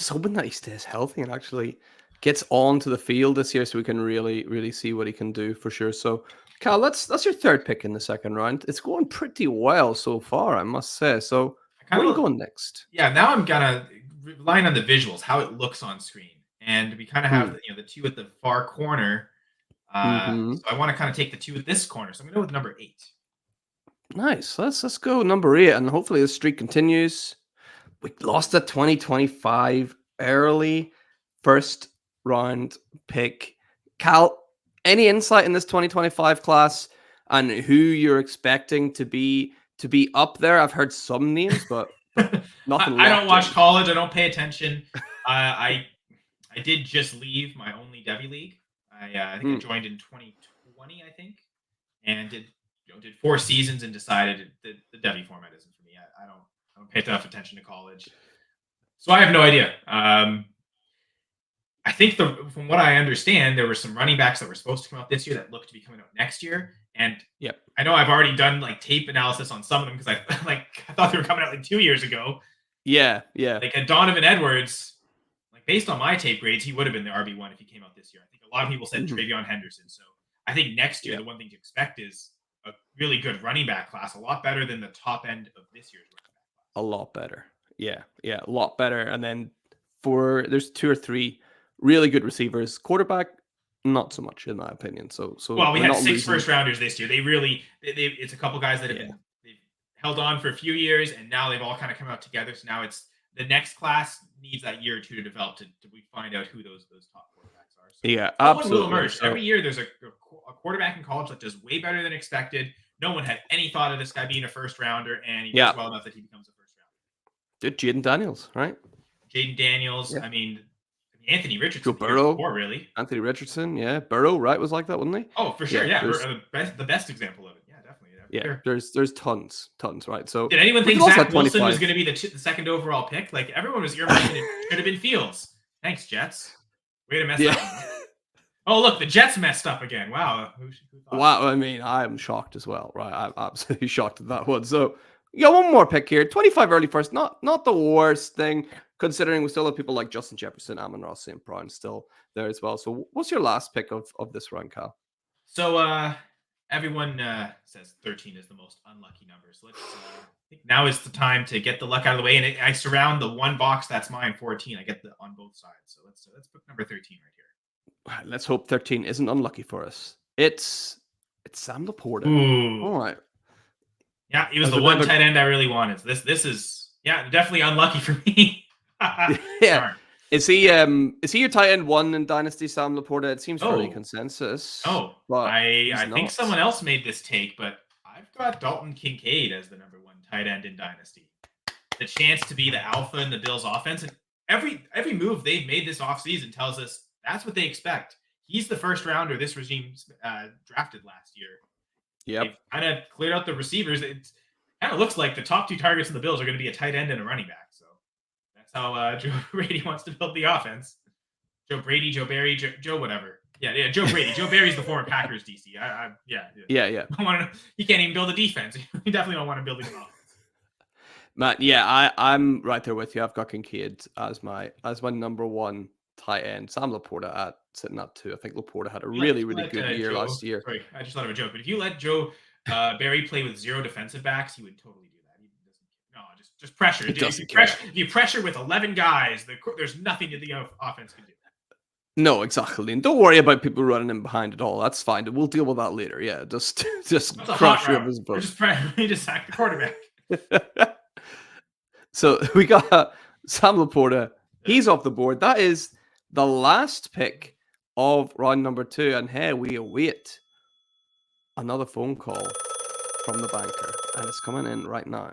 hoping that he stays healthy and actually gets onto the field this year, so we can really, really see what he can do for sure. So, Cal, that's your third pick in the second round. It's going pretty well so far, I must say. So, where are you going next? Yeah, now I'm gonna relying on the visuals, how it looks on screen, and we kind of have the 2 at the far corner. So I want to kind of take the 2 at this corner. So I'm gonna go with number 8. Nice. Let's go number 8, and hopefully the streak continues. We lost a 2025 early first round pick. Cal, any insight in this 2025 class and who you're expecting to to be up there. I've heard some names, but nothing. I don't watch in. college. I don't pay attention. I did just leave my only Devy league. I think I joined in 2020, I think, and did 4 seasons and decided that the Devy format isn't for me. I don't pay enough attention to college, so I have no idea. I think from what I understand, there were some running backs that were supposed to come out this year that look to be coming out next year. And I know I've already done like tape analysis on some of them because I thought they were coming out like 2 years ago. Yeah. Like a Donovan Edwards, like based on my tape grades, he would have been the RB1 if he came out this year. I think a lot of people said Travion Henderson. So I think next year the one thing to expect is a really good running back class, a lot better than the top end of this year's running back class. A lot better. Yeah, a lot better. And then there's 2 or 3 really good receivers. Quarterback, not so much in my opinion. So well, we had 6 first rounders this year. It's a couple guys that they've held on for a few years, and now they've all kind of come out together. So now it's the next class needs that year or two to develop to we find out who those top quarterbacks are. So absolutely. Will emerge. Every year there's a quarterback in college that does way better than expected. No one had any thought of this guy being a first rounder, and he does well enough that he becomes a first rounder. Jaden Daniels, right? Jaden Daniels. I mean, Anthony Richardson. Joe Burrow. Really. Anthony Richardson, Burrow, right, was like that, wasn't he? Oh, for sure, the best example of it. Yeah, definitely. Yeah, there's tons, right? So did anyone think Zach Wilson was going to be the second overall pick? Like everyone was earmarking it should have been Fields. Thanks, Jets. Way to mess up. Oh, look, the Jets messed up again. Wow. Who wow. I mean, I'm shocked as well, right? I'm absolutely shocked at that one. So you got one more pick here. 25 early first. Not the worst thing, considering we still have people like Justin Jefferson, Amon-Ra, St. Brown still there as well. So what's your last pick of this round, Cal? So everyone says 13 is the most unlucky number. So let's I think now is the time to get the luck out of the way. And I surround the one box that's mine, 14. I get on both sides. So let's pick number 13 right here. Let's hope 13 isn't unlucky for us. It's Sam Laporta. Ooh. All right. Yeah, he was the one tight end I really wanted. This is definitely unlucky for me. Yeah. Is he your tight end 1 in Dynasty, Sam Laporta? It seems fairly consensus. Oh, but I think someone else made this take, but I've got Dalton Kincaid as the number 1 tight end in Dynasty. The chance to be the alpha in the Bills offense. And every move they've made this offseason tells us that's what they expect. He's the first rounder this regime drafted last year. Yeah, they've kind of cleared out the receivers. It kind of looks like the top 2 targets in the Bills are going to be a tight end and a running back. So that's how Joe Brady wants to build the offense. Joe Brady, Joe Barry, Joe whatever. Yeah, Joe Brady. Joe Barry's the former Packers DC. Yeah. He can't even build a defense. You definitely don't want to build an offense. Matt, I'm right there with you. I've got Kincaid as my number 1 tight end. Sam Laporta sitting at 2. I think Laporta had a really good year last year. Sorry, I just thought of a joke. But if you let Joe Barry play with 0 defensive backs, he would totally do that. He doesn't. Just pressure. If you pressure with 11 guys, there's nothing that the offense can do. No, exactly. And don't worry about people running in behind at all. That's fine. We'll deal with that later. Yeah, just crush him as well. We just sack the quarterback. So we got Sam Laporta. He's off the board. That is the last pick of round number 2. And here we await another phone call from the banker. And it's coming in right now.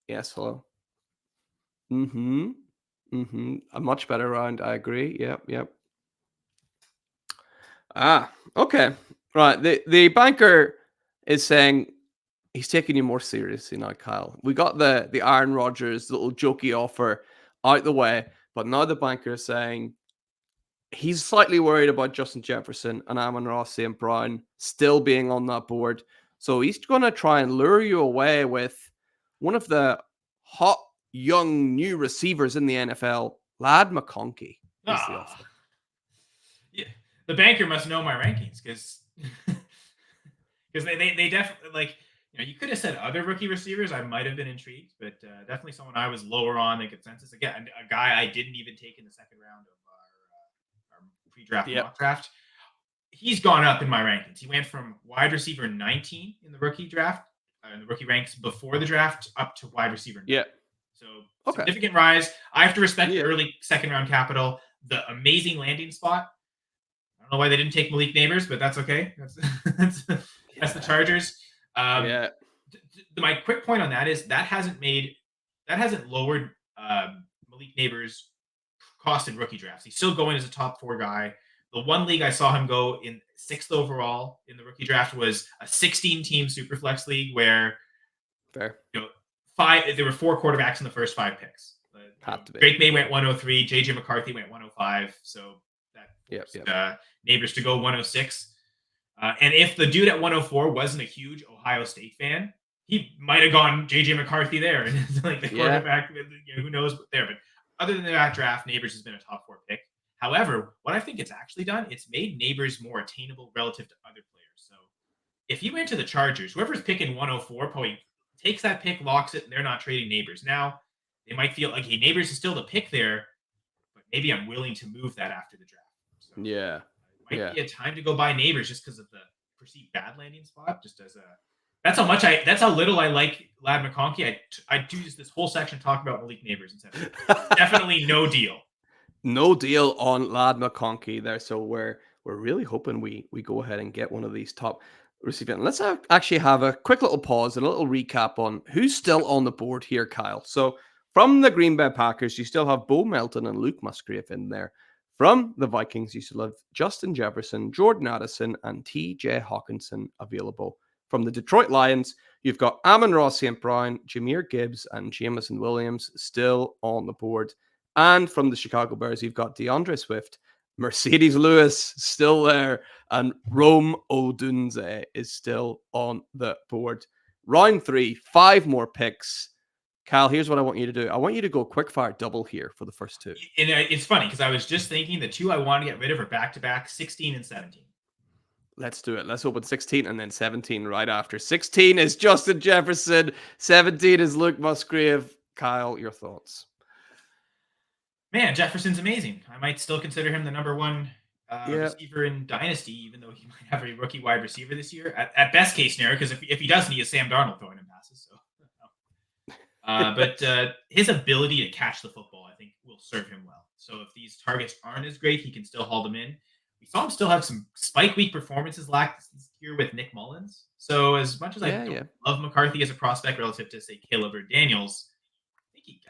Yes, hello. A much better round, I agree. Yep. Okay. Right. The banker is saying he's taking you more seriously now, Kyle. We got the Aaron Rodgers little jokey offer out the way, but now the banker is saying he's slightly worried about Justin Jefferson and Amon-Ra St. Brown still being on that board. So he's going to try and lure you away with one of the hot young new receivers in the NFL, Lad McConkey. Yeah, the banker must know my rankings because they definitely you could have said other rookie receivers. I might have been intrigued, but definitely someone I was lower on the consensus. Again, a guy I didn't even take in the second round of our pre-draft mock draft. He's gone up in my rankings. He went from wide receiver 19 in the rookie draft, in the rookie ranks before the draft, up to wide receiver 9. Yeah. So significant rise. I have to respect the early second round capital, the amazing landing spot. I don't know why they didn't take Malik Neighbors, but that's okay. That's the Chargers. my quick point on that is that hasn't lowered Malik Neighbors' cost in rookie drafts. He's still going as a top 4 guy. The one league I saw him go in 6th overall in the rookie draft was a 16-team Superflex league where Fair. there were 4 quarterbacks in the first 5 picks. Drake May went 103, JJ McCarthy went 105, so that Neighbors to go 106. And if the dude at 104 wasn't a huge Ohio State fan, he might have gone JJ McCarthy there and like the quarterback. Who knows there? But other than that draft, Neighbors has been a top 4 pick. However, what I think it's actually done, it's made Neighbors more attainable relative to other players. So if you went to the Chargers, whoever's picking 104 probably takes that pick, locks it, and they're not trading Neighbors. Now they might feel like, hey, Neighbors is still the pick there, but maybe I'm willing to move that after the draft. So it might be a time to go buy Neighbors just because of the perceived bad landing spot. Just as that's how little I like Ladd McConkey. I do this whole section talk about Malik Neighbors instead. Definitely no deal. No deal on Ladd McConkey there. So we're really hoping we go ahead and get one of these top receivers. Let's actually have a quick little pause and a little recap on who's still on the board here, Kyle. So from the Green Bay Packers, you still have Bo Melton and Luke Musgrave in there. From the Vikings, you still have Justin Jefferson, Jordan Addison, and TJ Hockenson available. From the Detroit Lions, you've got Amon-Ra St. Brown, Jir Gibbs, and Jameson Williams still on the board. And from the Chicago Bears, you've got DeAndre Swift, Mercedes Lewis still there, and Rome Odunze is still on the board. Round 3, 5 more picks. Kyle, here's what I want you to do. I want you to go quickfire double here for the first 2. And it's funny because I was just thinking the 2 I want to get rid of are back-to-back, 16 and 17. Let's do it. Let's open 16 and then 17 right after. 16 is Justin Jefferson. 17 is Luke Musgrave. Kyle, your thoughts? Man, Jefferson's amazing. I might still consider him the number 1 receiver in Dynasty, even though he might have a rookie wide receiver this year. At best case scenario, because if he doesn't, he has Sam Darnold throwing him passes. So. But his ability to catch the football, I think, will serve him well. So if these targets aren't as great, he can still haul them in. We saw him still have some spike week performances last year with Nick Mullins. So as much as I don't love McCarthy as a prospect relative to, say, Caleb or Daniels,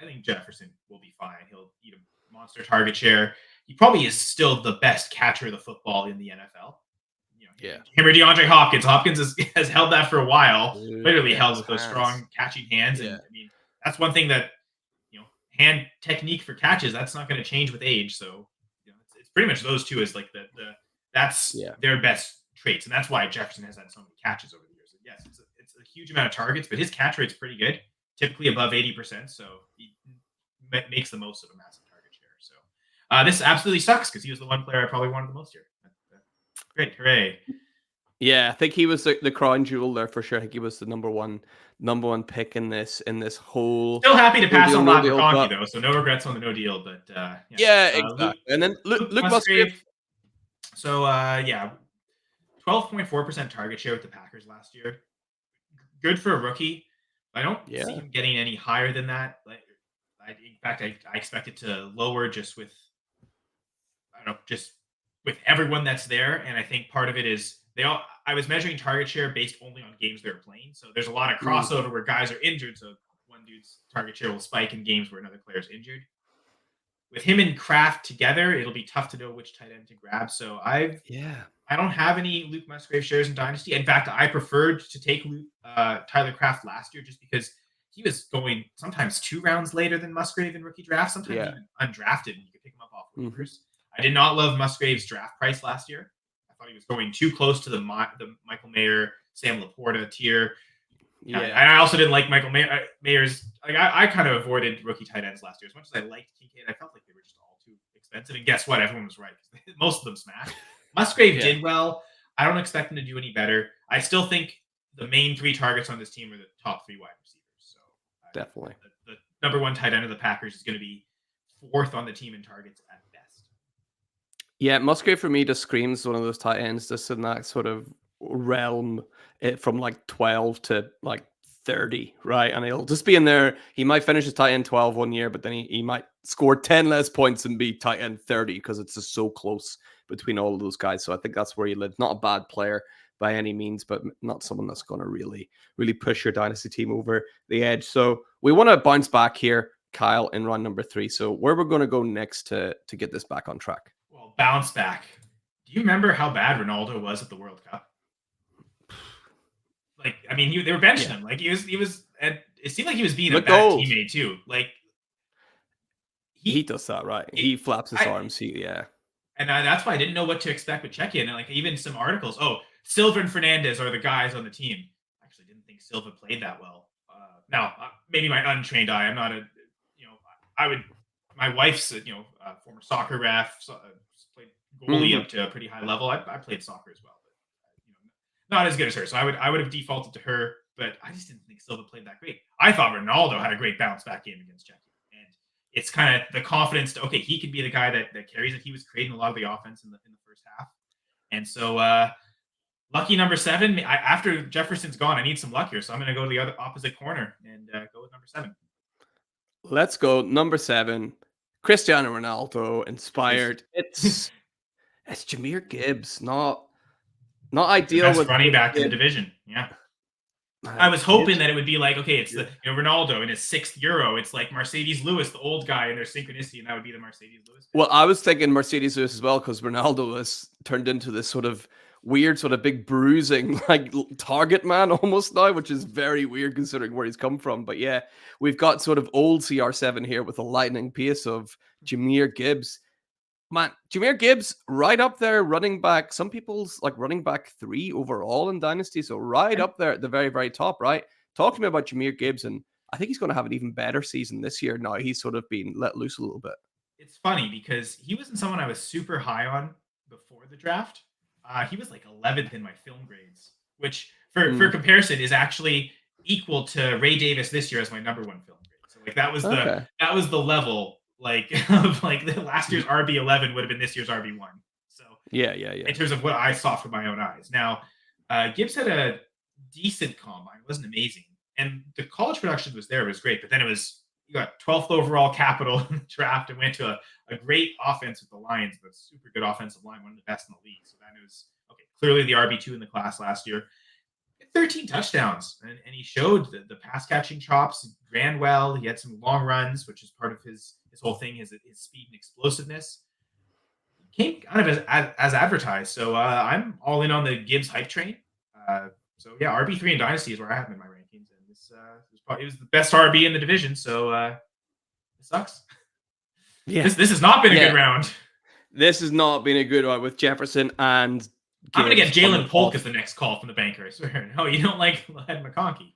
I think Jefferson will be fine. He'll eat a monster target share. He probably is still the best catcher of the football in the NFL. Him or DeAndre Hopkins. Hopkins has held that for a while. Literally held with those strong catching hands. And I mean, that's one thing that, hand technique for catches, that's not going to change with age. So it's pretty much those 2 is like that's their best traits. And that's why Jefferson has had so many catches over the years. And yes, it's a huge amount of targets, but his catch rate's pretty good, typically above 80%. So he makes the most of a massive target share. So this absolutely sucks because he was the one player I probably wanted the most here. Great. Hooray. Yeah, I think he was the crown jewel there for sure. I think he was the number one pick in this whole. Still happy to pass on Ladd McConkey though, so no regrets on the no deal. But exactly. And then Luke Musgrave. So 12.4% target share with the Packers last year. Good for a rookie. I don't see him getting any higher than that. In fact, I expect it to lower just with with everyone that's there. And I think part of it is I was measuring target share based only on games they were playing. So there's a lot of crossover where guys are injured. So one dude's target share will spike in games where another player's injured. With him and Kraft together, it'll be tough to know which tight end to grab. So I don't have any Luke Musgrave shares in Dynasty. In fact, I preferred to take Tyler Kraft last year just because he was going sometimes 2 rounds later than Musgrave in rookie drafts, sometimes even undrafted, and you could pick him up off waivers. I did not love Musgrave's draft price last year. I thought he was going too close to the Michael Mayer, Sam Laporta tier. I also didn't like Michael Mayer's. I kind of avoided rookie tight ends last year. As much as I liked Kincaid, I felt like they were just all too expensive. And guess what? Everyone was right. Most of them smashed. Musgrave did well. I don't expect him to do any better. I still think the main 3 targets on this team are the top 3 wide receivers. So definitely the number 1 tight end of the Packers is going to be 4th on the team in targets at best. Yeah, Musgrave for me just screams one of those tight ends just in that sort of realm from like 12 to like 30, right? And he'll just be in there. He might finish his tight end 12 one year, but then he might score 10 less points and be tight end 30 because it's just so close between all of those guys. So I think that's where he lives. Not a bad player by any means, but not someone that's going to really push your dynasty team over the edge. So we want to bounce back here, Kyle, in round number 3. So where we're going to go next to get this back on track? Well, bounce back. Do you remember how bad Ronaldo was at the World Cup? Like, I mean, they were benching him. Like, he was. And it seemed like he was being a bad teammate too. Like, he does that, right? He flaps his arms. And that's why I didn't know what to expect with Czechia. And like, even some articles. Oh, Silva and Fernandez are the guys on the team. I actually didn't think Silva played that well. Now, maybe my untrained eye. I'm not a, my wife's, former soccer ref, played goalie up to a pretty high level. I played soccer as well, but not as good as her. So I would have defaulted to her, but I just didn't think Silva played that great. I thought Ronaldo had a great bounce back game against Czechia. And it's kind of the confidence to, okay, he could be the guy that carries it. He was creating a lot of the offense in the first half. And so lucky number 7, after Jefferson's gone, I need some luck here. So I'm going to go to the other opposite corner and go with number 7. Let's go. Number 7, Cristiano Ronaldo inspired. It's Jir Gibbs, not ideal. Best running back in the division. Yeah. I was hoping that it would be like, okay, it's the Ronaldo in his 6th Euro. It's like Mercedes Lewis, the old guy, in their synchronicity, and that would be the Mercedes Lewis. Well, I was thinking Mercedes Lewis as well, because Ronaldo has turned into this sort of weird, sort of big bruising, like target man almost now, which is very weird considering where he's come from. But yeah, we've got sort of old CR7 here with a lightning pace of Jir Gibbs. Man, Jir Gibbs right up there, running back. Some people's like running back 3 overall in Dynasty. So right up there at the very, very top, right? Talk to me about Jir Gibbs, and I think he's going to have an even better season this year. Now he's sort of been let loose a little bit. It's funny because he wasn't someone I was super high on before the draft. He was like 11th in my film grades, which for comparison is actually equal to Ray Davis this year as my number 1 film grade. So like that was the level like of like the last year's RB11 would have been this year's RB1. So yeah. In terms of what I saw from my own eyes. Now, Gibbs had a decent combine. It wasn't amazing, and the college production was there. It was great, but then you got 12th overall capital in the draft and went to a great offense with the Lions, but super good offensive line, one of the best in the league. So that was clearly the RB2 in the class last year. 13 touchdowns, and he showed the pass catching chops. He ran well. He had some long runs, which is part of his whole thing, his speed and explosiveness. He came kind of as advertised. So I'm all in on the Gibbs hype train. So yeah, RB3 in Dynasty is where I have him in my rankings, and this it was the best RB in the division. So it sucks. Yeah, this has not been a good round. This has not been a good one with Jefferson and Gibbs. I'm going to get Jalen Polk as the next call from the bankers. No, you don't like McConkey.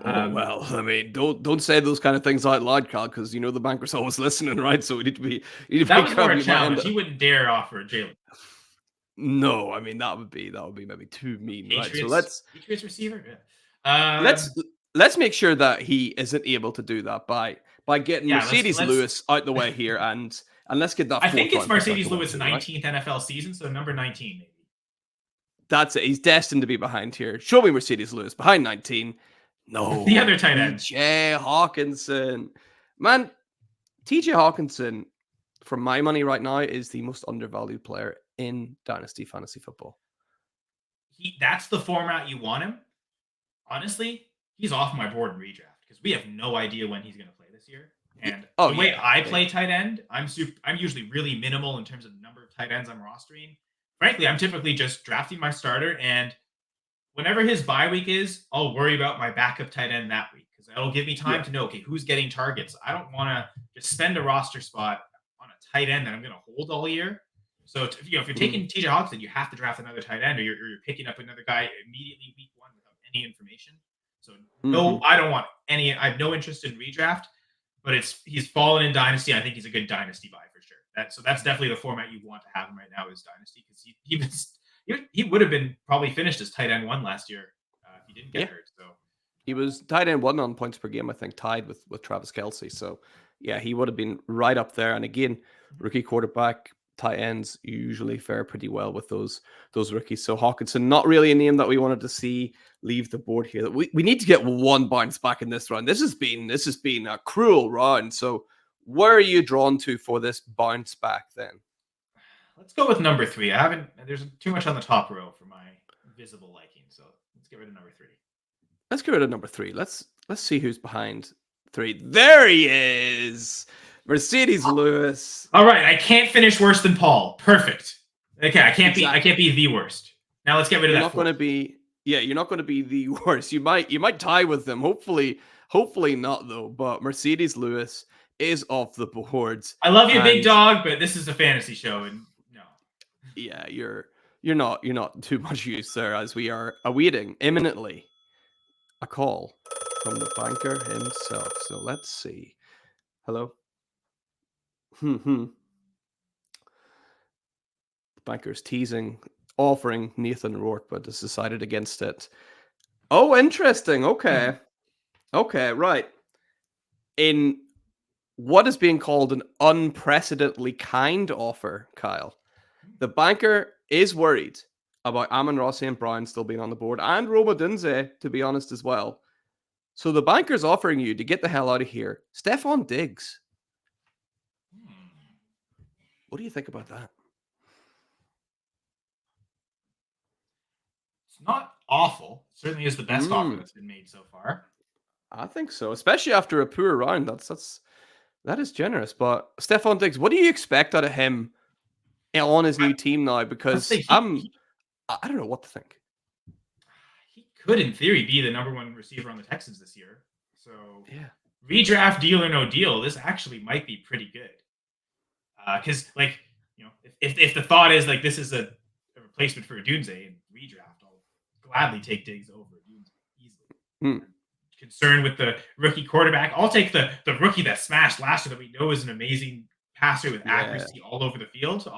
Well, I mean, don't say those kind of things out loud, Carl, because you know the banker's always listening, right? So we need to be. That was more a challenge. You wouldn't dare offer Jalen. No, I mean that would be maybe too mean, Patriots, right? So Patriots receiver. Yeah. Let's make sure that he isn't able to do that by getting Mercedes Lewis out the way here, and let's get that. I think it's Mercedes Lewis' 19th NFL season, so number 19 maybe. That's it. He's destined to be behind here. Show me Mercedes Lewis behind 19. No, the other tight end, TJ Hockenson. Man, TJ Hockenson, for my money right now, is the most undervalued player in Dynasty Fantasy Football. That's the format you want him. Honestly, he's off my board in redraft because we have no idea when he's going to play this year. And the way I play tight end, I'm usually really minimal in terms of the number of tight ends I'm rostering. Frankly, I'm typically just drafting my starter, and whenever his bye week is, I'll worry about my backup tight end that week because that'll give me time to know, okay, who's getting targets. I don't want to just spend a roster spot on a tight end that I'm going to hold all year. So, if you're taking TJ Hockenson, you have to draft another tight end, or you're picking up another guy immediately week 1 without any information. So, no, I don't want any. I have no interest in redraft, but he's fallen in Dynasty. I think he's a good Dynasty buy for sure. So that's definitely the format you want to have him right now is Dynasty because he would have been probably finished as tight end 1 last year if he didn't get hurt. So he was tight end 1 on points per game, I think, tied with Travis Kelce. So yeah, he would have been right up there. And again, rookie quarterback tight ends usually fare pretty well with those rookies. So Hockenson, not really a name that we wanted to see leave the board here. We need to get one bounce back in this round. This has been a cruel round. So where are you drawn to for this bounce back then? Let's go with number 3. There's too much on the top row for my visible liking. So let's get rid of number 3. Let's get rid of number 3. Let's see who's behind 3. There he is. Mercedes Lewis. All right, I can't finish worse than Paul. Perfect. Okay, I can't Exactly. be the worst. Now let's get rid of You're that. not going to be. Yeah, you're not going to be the worst. You might tie with them. Hopefully not though. But Mercedes Lewis is off the boards. I love you, big dog, but this is a fantasy show, and no. Yeah, you're not too much use there, as we are awaiting imminently a call from the banker himself. So let's see. Hello. The banker's offering Nathan Rourke, but has decided against it. Oh, interesting. Okay. Okay, right. In what is being called an unprecedentedly kind offer, Kyle, the banker is worried about Amon-Ra St. Brown still being on the board and Roma Dunze, to be honest, as well. So the banker's offering you to get the hell out of here, Stephon Diggs. What do you think about that? It's not awful. It certainly is the best offer that's been made so far. I think so, especially after a poor round. That is generous. But Stephon Diggs, what do you expect out of him on his new team now? Because I don't know what to think. He could, in theory, be the number 1 receiver on the Texans this year. So yeah, redraft, deal or no deal, this actually might be pretty good. Because if the thought is like this is a replacement for a Dunze in redraft, I'll gladly take Diggs over Dunze easily. Concerned with the rookie quarterback, I'll take the rookie that smashed last year that we know is an amazing passer with accuracy all over the field. So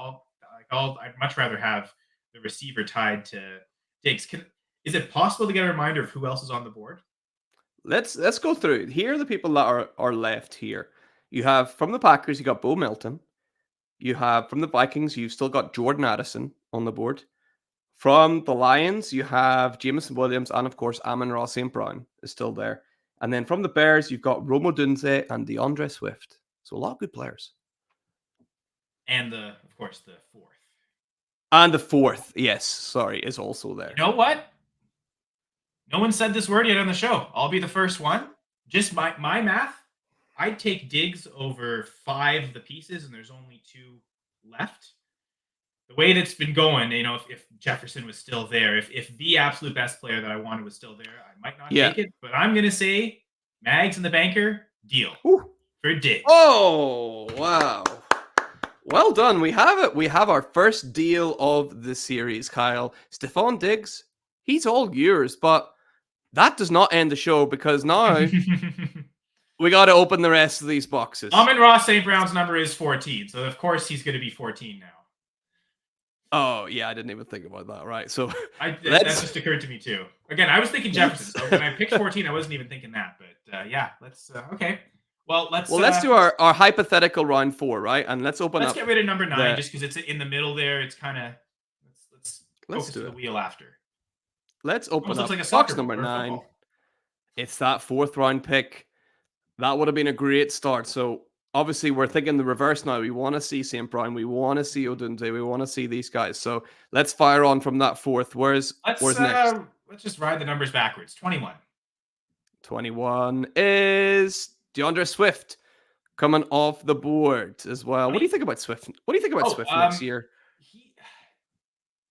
I'd much rather have the receiver tied to Diggs. Is it possible to get a reminder of who else is on the board? Let's go through. Here are the people that are left here. You have from the Packers, you got Bo Melton. You have from the Vikings, you've still got Jordan Addison on the board. From the Lions, you have Jameson Williams, and of course, Amon-Ra St. Brown is still there. And then from the Bears, you've got Roma Dunze and DeAndre Swift. So a lot of good players. And of course, the 4th. And the 4th, yes, sorry, is also there. You know what? No one said this word yet on the show. I'll be the first one. Just my math. I'd take Diggs over 5 of the pieces, and there's only 2 left. The way that's been going, if Jefferson was still there, if the absolute best player that I wanted was still there, I might not take it. But I'm going to say Mags and the banker, deal for Diggs. Oh, wow. Well done. We have it. We have our first deal of the series, Kyle. Stephon Diggs, he's all yours, but that does not end the show because now we got to open the rest of these boxes. Amon-Ra St. Brown's number is 14, so of course he's going to be 14 now. Oh, yeah, I didn't even think about that, right? So that just occurred to me too. Again, I was thinking Jefferson, so when I picked 14, I wasn't even thinking that, but let's okay. Well, let's do our hypothetical round 4, right? And let's get rid of number 9 just because it's in the middle there. It's kind of let's focus on the wheel after. Let's open up like box number 9. It's that 4th round pick. That would have been a great start. So obviously we're thinking the reverse now. We want to see St. Brown. We want to see Odunze. We want to see these guys. So let's fire on from that 4th. Where's next? Let's just ride the numbers backwards. 21. 21 is DeAndre Swift coming off the board as well. What do you think about Swift? What do you think about Swift next year?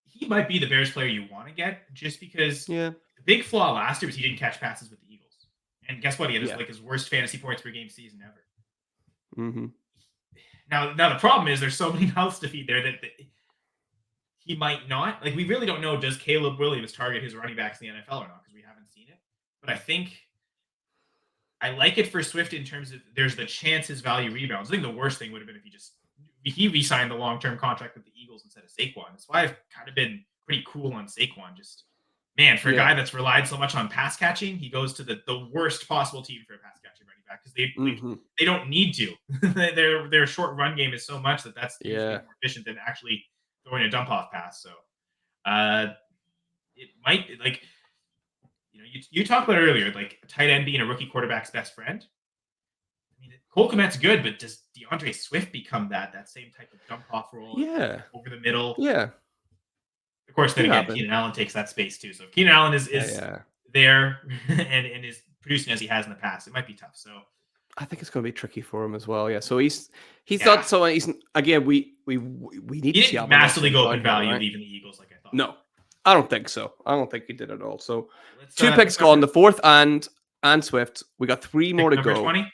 He might be the Bears player you want to get just because the big flaw last year was he didn't catch passes with the Eagles. And guess what? He had his worst fantasy points per game season ever. Mm-hmm. Now the problem is there's so many mouths to feed there that he might not. Like, we really don't know, does Caleb Williams target his running backs in the NFL or not, because we haven't seen it. But I think I like it for Swift in terms of there's the chance his value rebounds. I think the worst thing would have been if he re-signed the long-term contract with the Eagles instead of Saquon. That's why I've kind of been pretty cool on Saquon. Just, man, for a guy that's relied so much on pass catching, he goes to the worst possible team for a pass catching running back because they don't need to. their short run game is so much that's usually more efficient than actually throwing a dump off pass. So it might, like, you talked about it earlier, like a tight end being a rookie quarterback's best friend. I mean, Cole Kmet's good, but does DeAndre Swift become that same type of dump off role over the middle? Yeah. Of course, then Could again, happen. Keenan Allen takes that space too. So if Keenan Allen is there and is producing as he has in the past, it might be tough. So I think it's going to be tricky for him as well. Yeah. So he's yeah. not so he's again. We need He to see didn't massively go up in value right? leaving the Eagles like I thought. No, I don't think so. I don't think he did at all. So Let's, 2 picks gone. The 4th and Swift. We got 3 more to go. 20.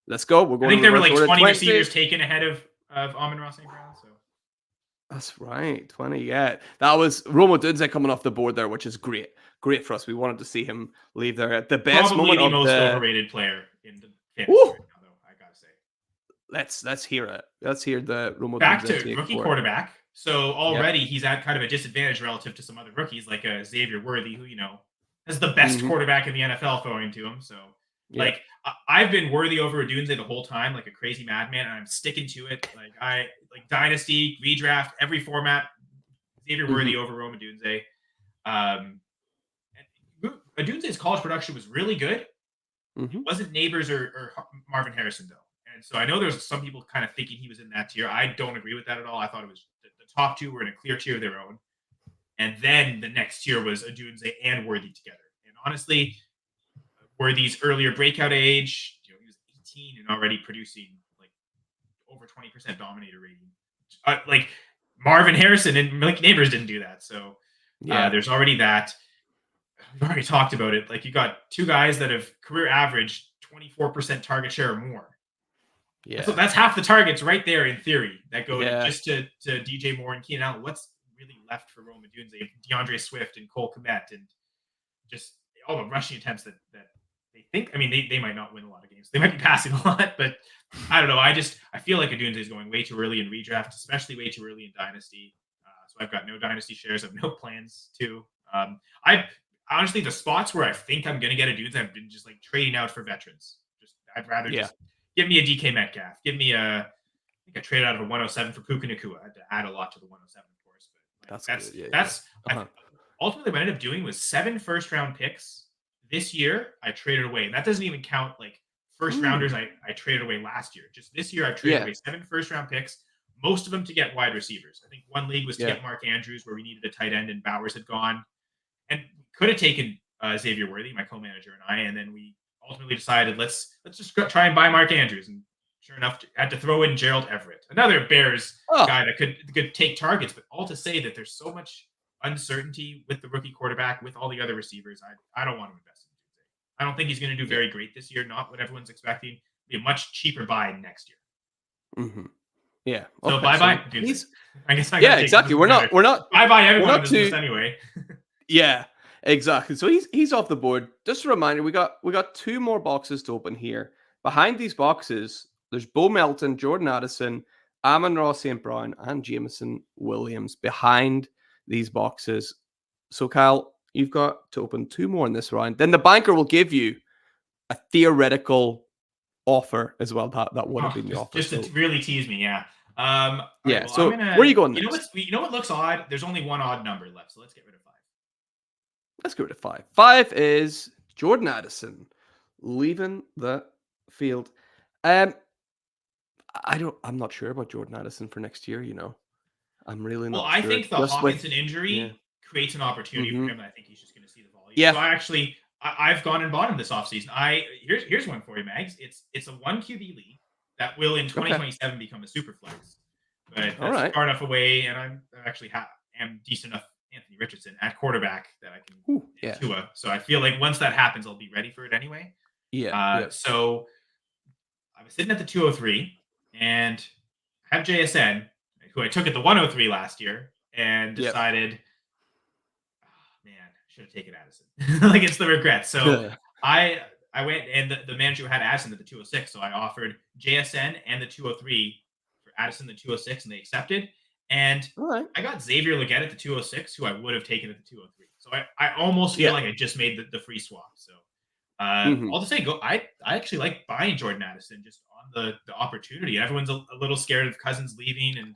Let's go. We're going. I think there were like 20 receivers taken ahead of Amon-Ra St. Brown. So that's right, 20. Yeah, that was Rome Odunze coming off the board there, which is great. Great for us. We wanted to see him leave there at the best probably moment the of most the overrated player in the fantasy right now, though, I gotta say. Let's hear it. Let's hear the Rome Back Odunze to rookie quarterback. So already he's at kind of a disadvantage relative to some other rookies, like Xavier Worthy, who has the best quarterback in the NFL throwing to him. So like I've been Worthy over Odunze the whole time, like a crazy madman, and I'm sticking to it. Like I like Dynasty, redraft, every format. Xavier Worthy over Rome Odunze. Odunze's college production was really good. It wasn't Neighbors or Marvin Harrison though, and so I know there's some people kind of thinking he was in that tier. I don't agree with that at all. I thought it was the top 2 were in a clear tier of their own, and then the next tier was Odunze and Worthy together. And honestly, Worthy's earlier breakout age, he was 18 and already producing like over 20% dominator rating. Like Marvin Harrison and Malik Neighbors didn't do that, so there's already that. We've already talked about it. Like you got 2 guys that have career average 24% target share or more. Yeah, so that's half the targets right there in theory that go just to DJ Moore and Keenan Allen. What's really left for Rome Odunze, DeAndre Swift and Cole Kmet, and just all the rushing attempts that they think. I mean, they might not win a lot of games. They might be passing a lot, but I don't know. I feel like Odunze is going way too early in redraft, especially way too early in Dynasty. So I've got no Dynasty shares. I have no plans to. Honestly, the spots where I think I'm going to get Odunze, I've been just like trading out for veterans. I'd rather just give me a DK Metcalf. Give me I think I traded out of a 107 for Puka Nacua. I had to add a lot to the 107, of course. But that's ultimately what I ended up doing was 7 first-round picks this year. I traded away. And that doesn't even count like first rounders I traded away last year. Just this year, I've traded away 7 first-round picks, most of them to get wide receivers. I think one league was to get Mark Andrews, where we needed a tight end and Bowers had gone. And could have taken Xavier Worthy, my co-manager, and I, and then we ultimately decided let's just try and buy Mark Andrews. And sure enough, I had to throw in Gerald Everett, another Bears guy that could take targets. But all to say that there's so much uncertainty with the rookie quarterback, with all the other receivers. I don't want to invest in Odunze. I don't think he's going to do very great this year. Not what everyone's expecting. It'll be a much cheaper buy next year. Yeah. So bye. I guess. Exactly. We're not. Bye. Everyone in this anyway. Yeah, exactly. So he's off the board. Just a reminder, we got 2 more boxes to open here. Behind these boxes, there's Bo Melton, Jordan Addison, Amon-Ra St. Brown, and Jameson Williams behind these boxes. So Kyle, you've got to open 2 more in this round. Then the banker will give you a theoretical offer as well. That would have been the offer. Just to really tease me, yeah. Right, so where are you going next? You know what looks odd? There's only one odd number left, so let's get rid of 5. Let's go to 5. 5 is Jordan Addison leaving the field. I'm not sure about Jordan Addison for next year. I'm really not. Well, I think the Hockenson injury creates an opportunity for him. And I think he's just going to see the volume. Yeah. So I've gone and bought him this offseason. Here's one for you, Mags. It's a 1 QB league that will in 2027 become a super flex. But that's far enough away, and I'm actually am decent enough. Anthony Richardson at quarterback that I can Tua. So I feel like once that happens, I'll be ready for it anyway. So I was sitting at the 203 and I have JSN, who I took at the 103 last year, and decided, man, I should have taken Addison. Like it's the regret. So I went and the manager had Addison at the 206. So I offered JSN and the 203 for Addison, the 206, and they accepted. And I got Xavier Legette at the 206, who I would have taken at the 203. So I almost feel like I just made the free swap. So I'll just say I actually like buying Jordan Addison just on the opportunity. Everyone's a little scared of Cousins leaving, and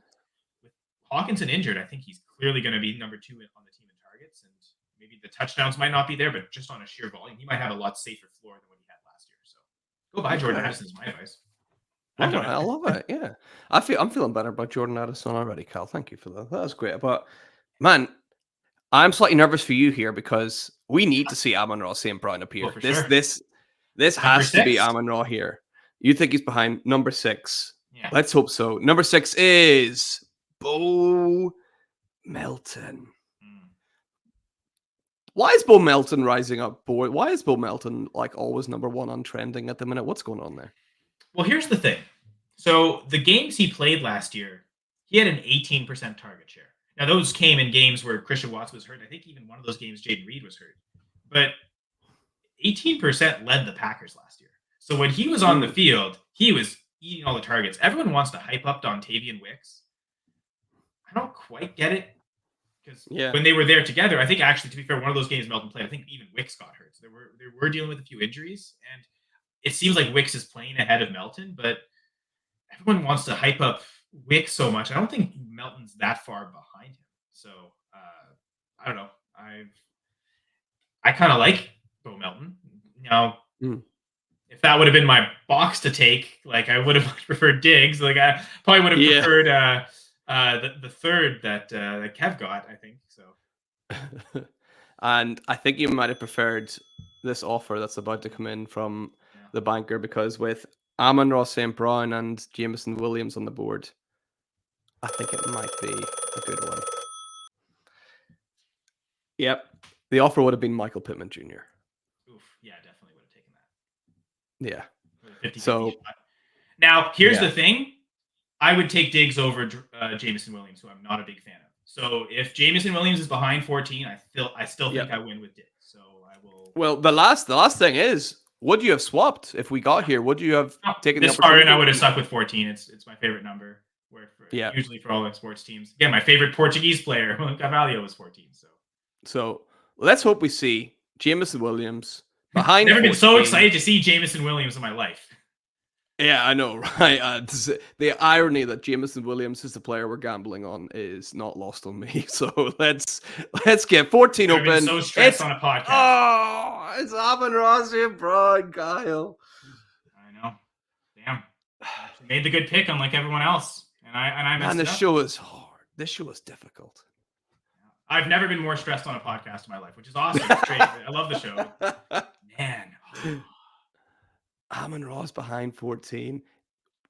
with Hockenson injured, I think he's clearly going to be number 2 on the team in targets. And maybe the touchdowns might not be there, but just on a sheer volume, he might have a lot safer floor than what he had last year. So go buy Jordan Addison is my advice. I love it. Yeah, I'm feeling better about Jordan Addison already, Cal. Thank you for that. That was great. But Man, I'm slightly nervous for you here because we need to see Amon-Ra St. Brown appear. Oh, for sure. This Number has to be 6? Amon-Ra here. You think he's behind number 6? Yeah. Let's hope so. Number 6 is Bo Melton. Why is Bo Melton rising up board? Why is Bo Melton like always number 1 on trending at the minute? What's going on there? Well, here's the thing. So the games he played last year, he had an 18% target share. Now, those came in games where Christian Watts was hurt. I think even one of those games, Jaden Reed was hurt. But 18% led the Packers last year. So when he was on the field, he was eating all the targets. Everyone wants to hype up Dontavian Wicks. I don't quite get it. Because when they were there together, I think actually, to be fair, one of those games Melton played, I think even Wicks got hurt. So they were dealing with a few injuries. And it seems like Wicks is playing ahead of Melton, but everyone wants to hype up Wicks so much. I don't think Melton's that far behind him. So I don't know. I kind of like Bo Melton. Now, if that would have been my box to take, like I would have preferred Diggs. Like I probably would have preferred the third that Kev got, I think. So, and I think you might have preferred this offer that's about to come in from the banker, because with Amon-Ra St. Brown and Jameson Williams on the board, I think it might be a good one. Yep. The offer would have been Michael Pittman Jr. Oof, yeah, definitely would have taken that. Yeah. 50-50 so shot. Now, here's the thing. I would take Diggs over Jameson Williams, who I'm not a big fan of. So if Jameson Williams is behind 14, I still think I win with Diggs. So I will. Well, the last thing is, would you have swapped if we got here? Would you have taken this far in? I would have stuck with 14. It's my favorite number. Usually for all the sports teams. Yeah, my favorite Portuguese player, Carvalho, was 14. So let's hope we see Jameson Williams behind. Never been so excited to see Jameson Williams in my life. Yeah, I know, right? The irony that Jameson Williams is the player we're gambling on is not lost on me. So let's get 14 open. Been so stressed on a podcast. Oh, it's Amon-Ra St. Brown, Kyle. I know. Damn. Actually made the good pick, unlike everyone else, and I messed this up. show is hard. This show is difficult. I've never been more stressed on a podcast in my life, which is awesome. It's great. I love the show. Man. Amon-Ra's behind 14.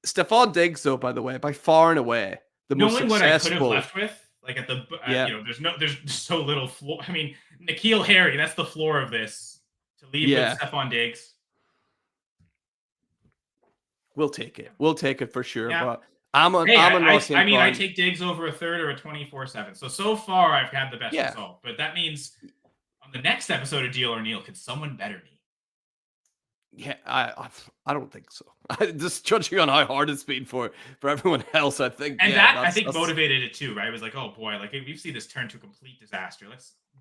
Stephon Diggs, though, by the way, by far and away, the most successful. What I could have left with, like at the, there's so little floor. I mean, N'Keal Harry, that's the floor of this. To leave with Stephon Diggs. We'll take it. We'll take it for sure. Yeah. But I take Diggs over a third or a 24/7. So far, I've had the best result. But that means on the next episode of Deal or Kneel, could someone better me? Yeah, I don't think so. Just judging on how hard it's been for everyone else, I think. And I think motivated it too, right? It was like, oh boy, like we've seen this turn to a complete disaster.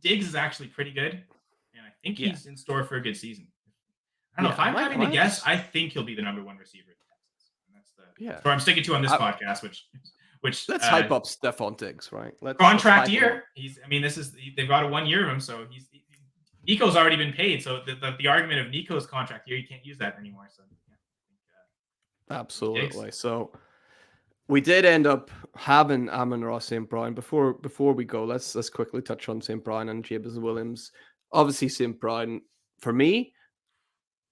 Diggs is actually pretty good, and I think he's in store for a good season. I don't know if I'm having to guess. I think he'll be the number 1 receiver in Texas. And that's so I'm sticking to on this podcast, which let's hype up Stephon Diggs, right? Contract year. They've got a 1 year of him, so Nico's already been paid. So the argument of Nico's contract year, you can't use that anymore. So absolutely. So we did end up having Amon-Ra St. Brown. Before we go, let's quickly touch on St. Brown and Jameson Williams. Obviously, St. Brown, for me,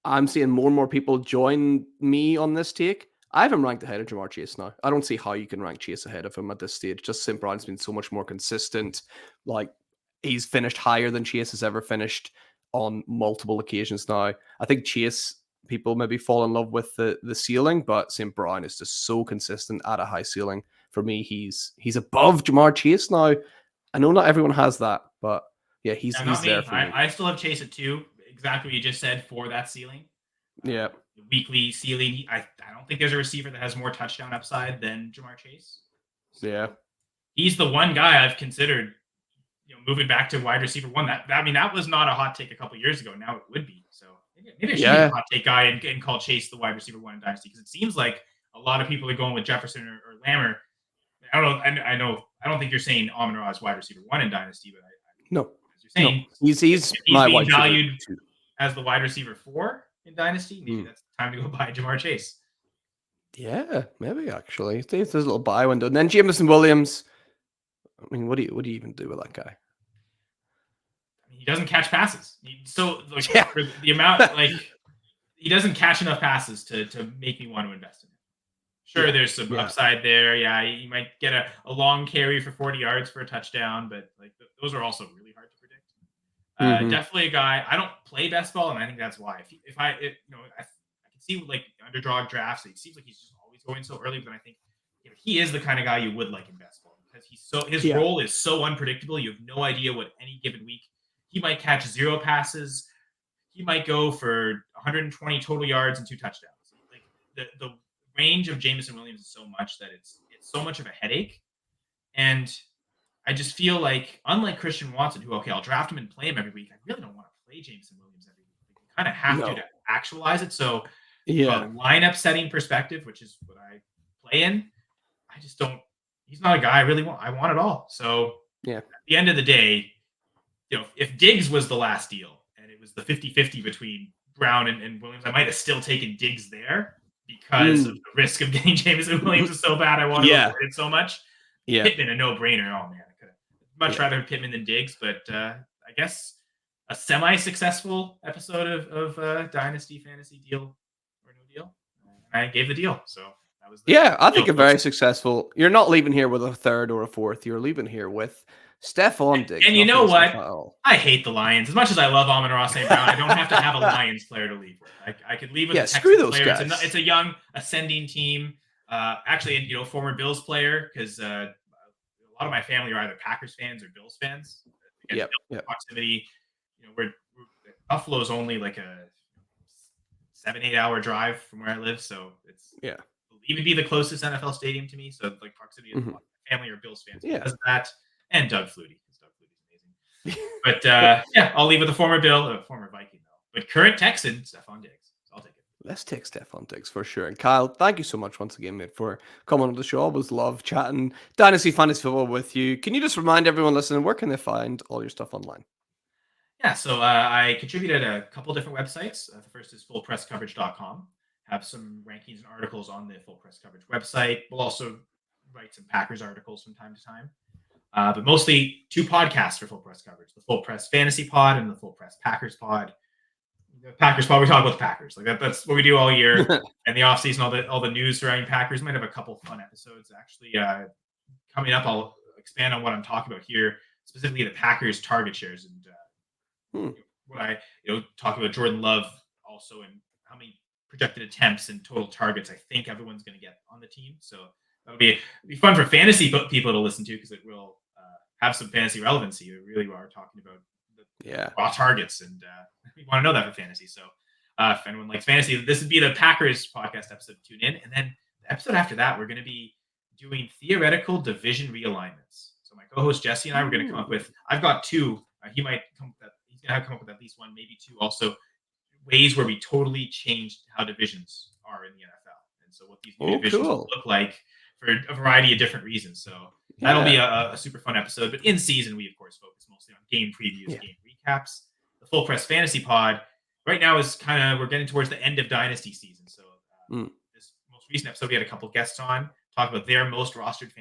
I'm seeing more and more people join me on this take. I have him ranked ahead of Ja'Marr Chase now. I don't see how you can rank Chase ahead of him at this stage. Just St. Brown's been so much more consistent. Like, he's finished higher than Chase has ever finished on multiple occasions now. I think Chase, people maybe fall in love with the ceiling, but St. Brown is just so consistent at a high ceiling. For me, he's above Ja'Marr Chase now. I know not everyone has that, but yeah, he's there for me. I still have Chase at 2. Exactly what you just said for that ceiling. Yeah. The weekly ceiling. I don't think there's a receiver that has more touchdown upside than Ja'Marr Chase. So yeah. He's the one guy I've considered, moving back to wide receiver 1. That was not a hot take a couple years ago. Now it would be. So maybe I should be a hot take guy and call Chase the wide receiver 1 in Dynasty, because it seems like a lot of people are going with Jefferson or Lammer. I don't think you're saying Amon-Ra is wide receiver 1 in Dynasty, but no. You're saying he's my being valued as the wide receiver 4 in Dynasty. Maybe that's time to go buy Ja'Marr Chase. Yeah, maybe actually. There's a little buy window. And then Jameson Williams, I mean, what do you even do with that guy? He doesn't catch passes. So like, Yeah. for the amount, like he doesn't catch enough passes to make me want to invest in him. Sure, there's some upside there. Yeah, you might get a long carry for 40 yards for a touchdown, but like those are also really hard to predict. Definitely a guy. I don't play best ball, and I think that's why. I can see like underdog drafts. It seems like he's just always going so early, but I think he is the kind of guy you would like in best ball because his role is so unpredictable. You have no idea what any given week he might catch 0 passes. He might go for 120 total yards and 2 touchdowns. Like the range of Jameson Williams is so much that it's so much of a headache. And I just feel like, unlike Christian Watson, who, okay, I'll draft him and play him every week, I really don't want to play Jameson Williams every week. You kind of have to actualize it. So, from a lineup setting perspective, which is what I play in, I just don't. He's not a guy I really want. I want it all. So, at the end of the day, if Diggs was the last deal and it was the 50-50 between Brown and Williams, I might have still taken Diggs there. Because of the risk of getting Jameson Williams is so bad, I want to avoid it so much. Pittman, a no-brainer. Oh, man. I could have much rather have Pittman than Diggs, but I guess a semi-successful episode of Dynasty Fantasy Deal or No Deal. I gave the deal, so that was I think a very successful. You're not leaving here with a third or a fourth. You're leaving here with Stephon Diggs. And you know what? I hate the Lions. As much as I love Amon-Ra St. Brown, I don't have to have a Lions player to leave with. I could leave with a Texans player. Guys. It's a young, ascending team. Actually, former Bills player, because a lot of my family are either Packers fans or Bills fans. Again, proximity. Buffalo's only like a 7-8 hour drive from where I live, so it's even be the closest NFL stadium to me. So like proximity of my family or Bills fans because of that. And Doug Flutie, because Doug Flutie's amazing. But I'll leave with a former Bill, former Viking though, but current Texan, Stephon Diggs. So I'll take it. Let's take Stephon Diggs for sure. And Kyle, thank you so much once again, mate, for coming on the show. I always love chatting Dynasty Fantasy Football with you. Can you just remind everyone listening, where can they find all your stuff online? Yeah, so I contributed a couple different websites. The first is fullpresscoverage.com. Have some rankings and articles on the Full Press Coverage website. We'll also write some Packers articles from time to time. But mostly 2 podcasts for Full Press Coverage: the Full Press Fantasy Pod and the Full Press Packers Pod. The Packers Pod, we talk about the Packers. Like that's what we do all year. And the offseason, all the news surrounding Packers. Might have a couple fun episodes actually coming up. I'll expand on what I'm talking about here, specifically the Packers target shares and what I talk about Jordan Love also, and how many projected attempts and total targets I think everyone's going to get on the team. So that'll be fun for fantasy people to listen to, because it will have some fantasy relevancy. We really are talking about the raw targets, and we want to know that for fantasy. So if anyone likes fantasy, this would be the Packers podcast episode to tune in. And then the episode after that, we're going to be doing theoretical division realignments. So my co-host Jesse and I were going to come up with, I've got 2. He might come up with he's going to come up with at least 1, maybe 2 also, ways where we totally changed how divisions are in the NFL. And so what these new divisions look like for a variety of different reasons. So that'll be a super fun episode. But in season, we, of course, focus mostly on game previews, game recaps. The Full Press Fantasy Pod right now is we're getting towards the end of Dynasty season. So this most recent episode, we had a couple guests on, talk about their most rostered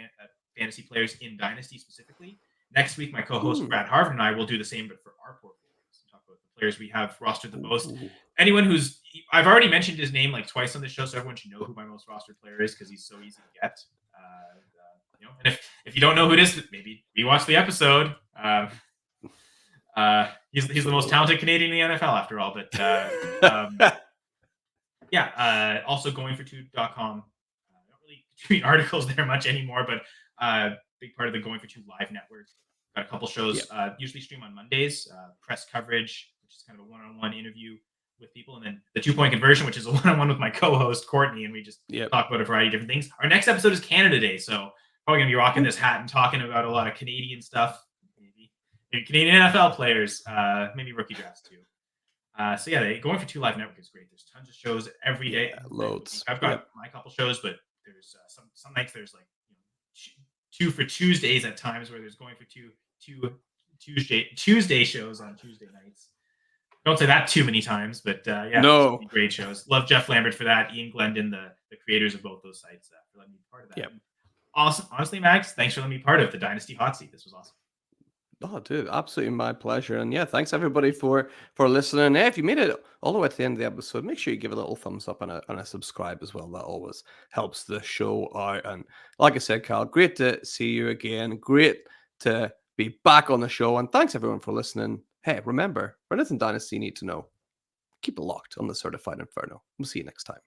fantasy players in Dynasty specifically. Next week, my co-host Brad Harvard and I will do the same, but for our portfolios, and talk about the players we have rostered the most. Anyone I've already mentioned his name like twice on the show, so everyone should know who my most rostered player is, because he's so easy to get. And if you don't know who it is, maybe rewatch the episode. He's the most talented Canadian in the NFL after all. But also goingfor2.com. I don't really tweet articles there much anymore, but big part of the Going for 2 live network. Got a couple shows, usually stream on Mondays, press coverage, which is kind of a one-on-one interview with people, and then the 2-point conversion, which is a one-on-one with my co-host Courtney, and we just talk about a variety of different things. Our next episode is Canada Day, so probably gonna be rocking this hat and talking about a lot of Canadian stuff, maybe Canadian NFL players, maybe rookie drafts too. The Going for 2 live network is great. There's tons of shows every day. Loads. I've got my couple shows, but there's some nights there's like 2 for Tuesdays at times, where there's Going for 2 Tuesday shows on Tuesday nights. Don't say that too many times, but great shows. Love Jeff Lambert for that. Ian Glendon, the creators of both those sites, for letting me be part of that. Awesome. Honestly, Max, thanks for letting me be part of the Dynasty Hot Seat. This was awesome. Oh, dude, absolutely my pleasure. And yeah, thanks everybody for listening. Hey, if you made it all the way to the end of the episode, make sure you give it a little thumbs up and a subscribe as well. That always helps the show out. And like I said, Kyle, great to see you again. Great to be back on the show. And thanks everyone for listening. Hey, remember, for anything Dynasty you need to know, keep it locked on the Certified Inferno. We'll see you next time.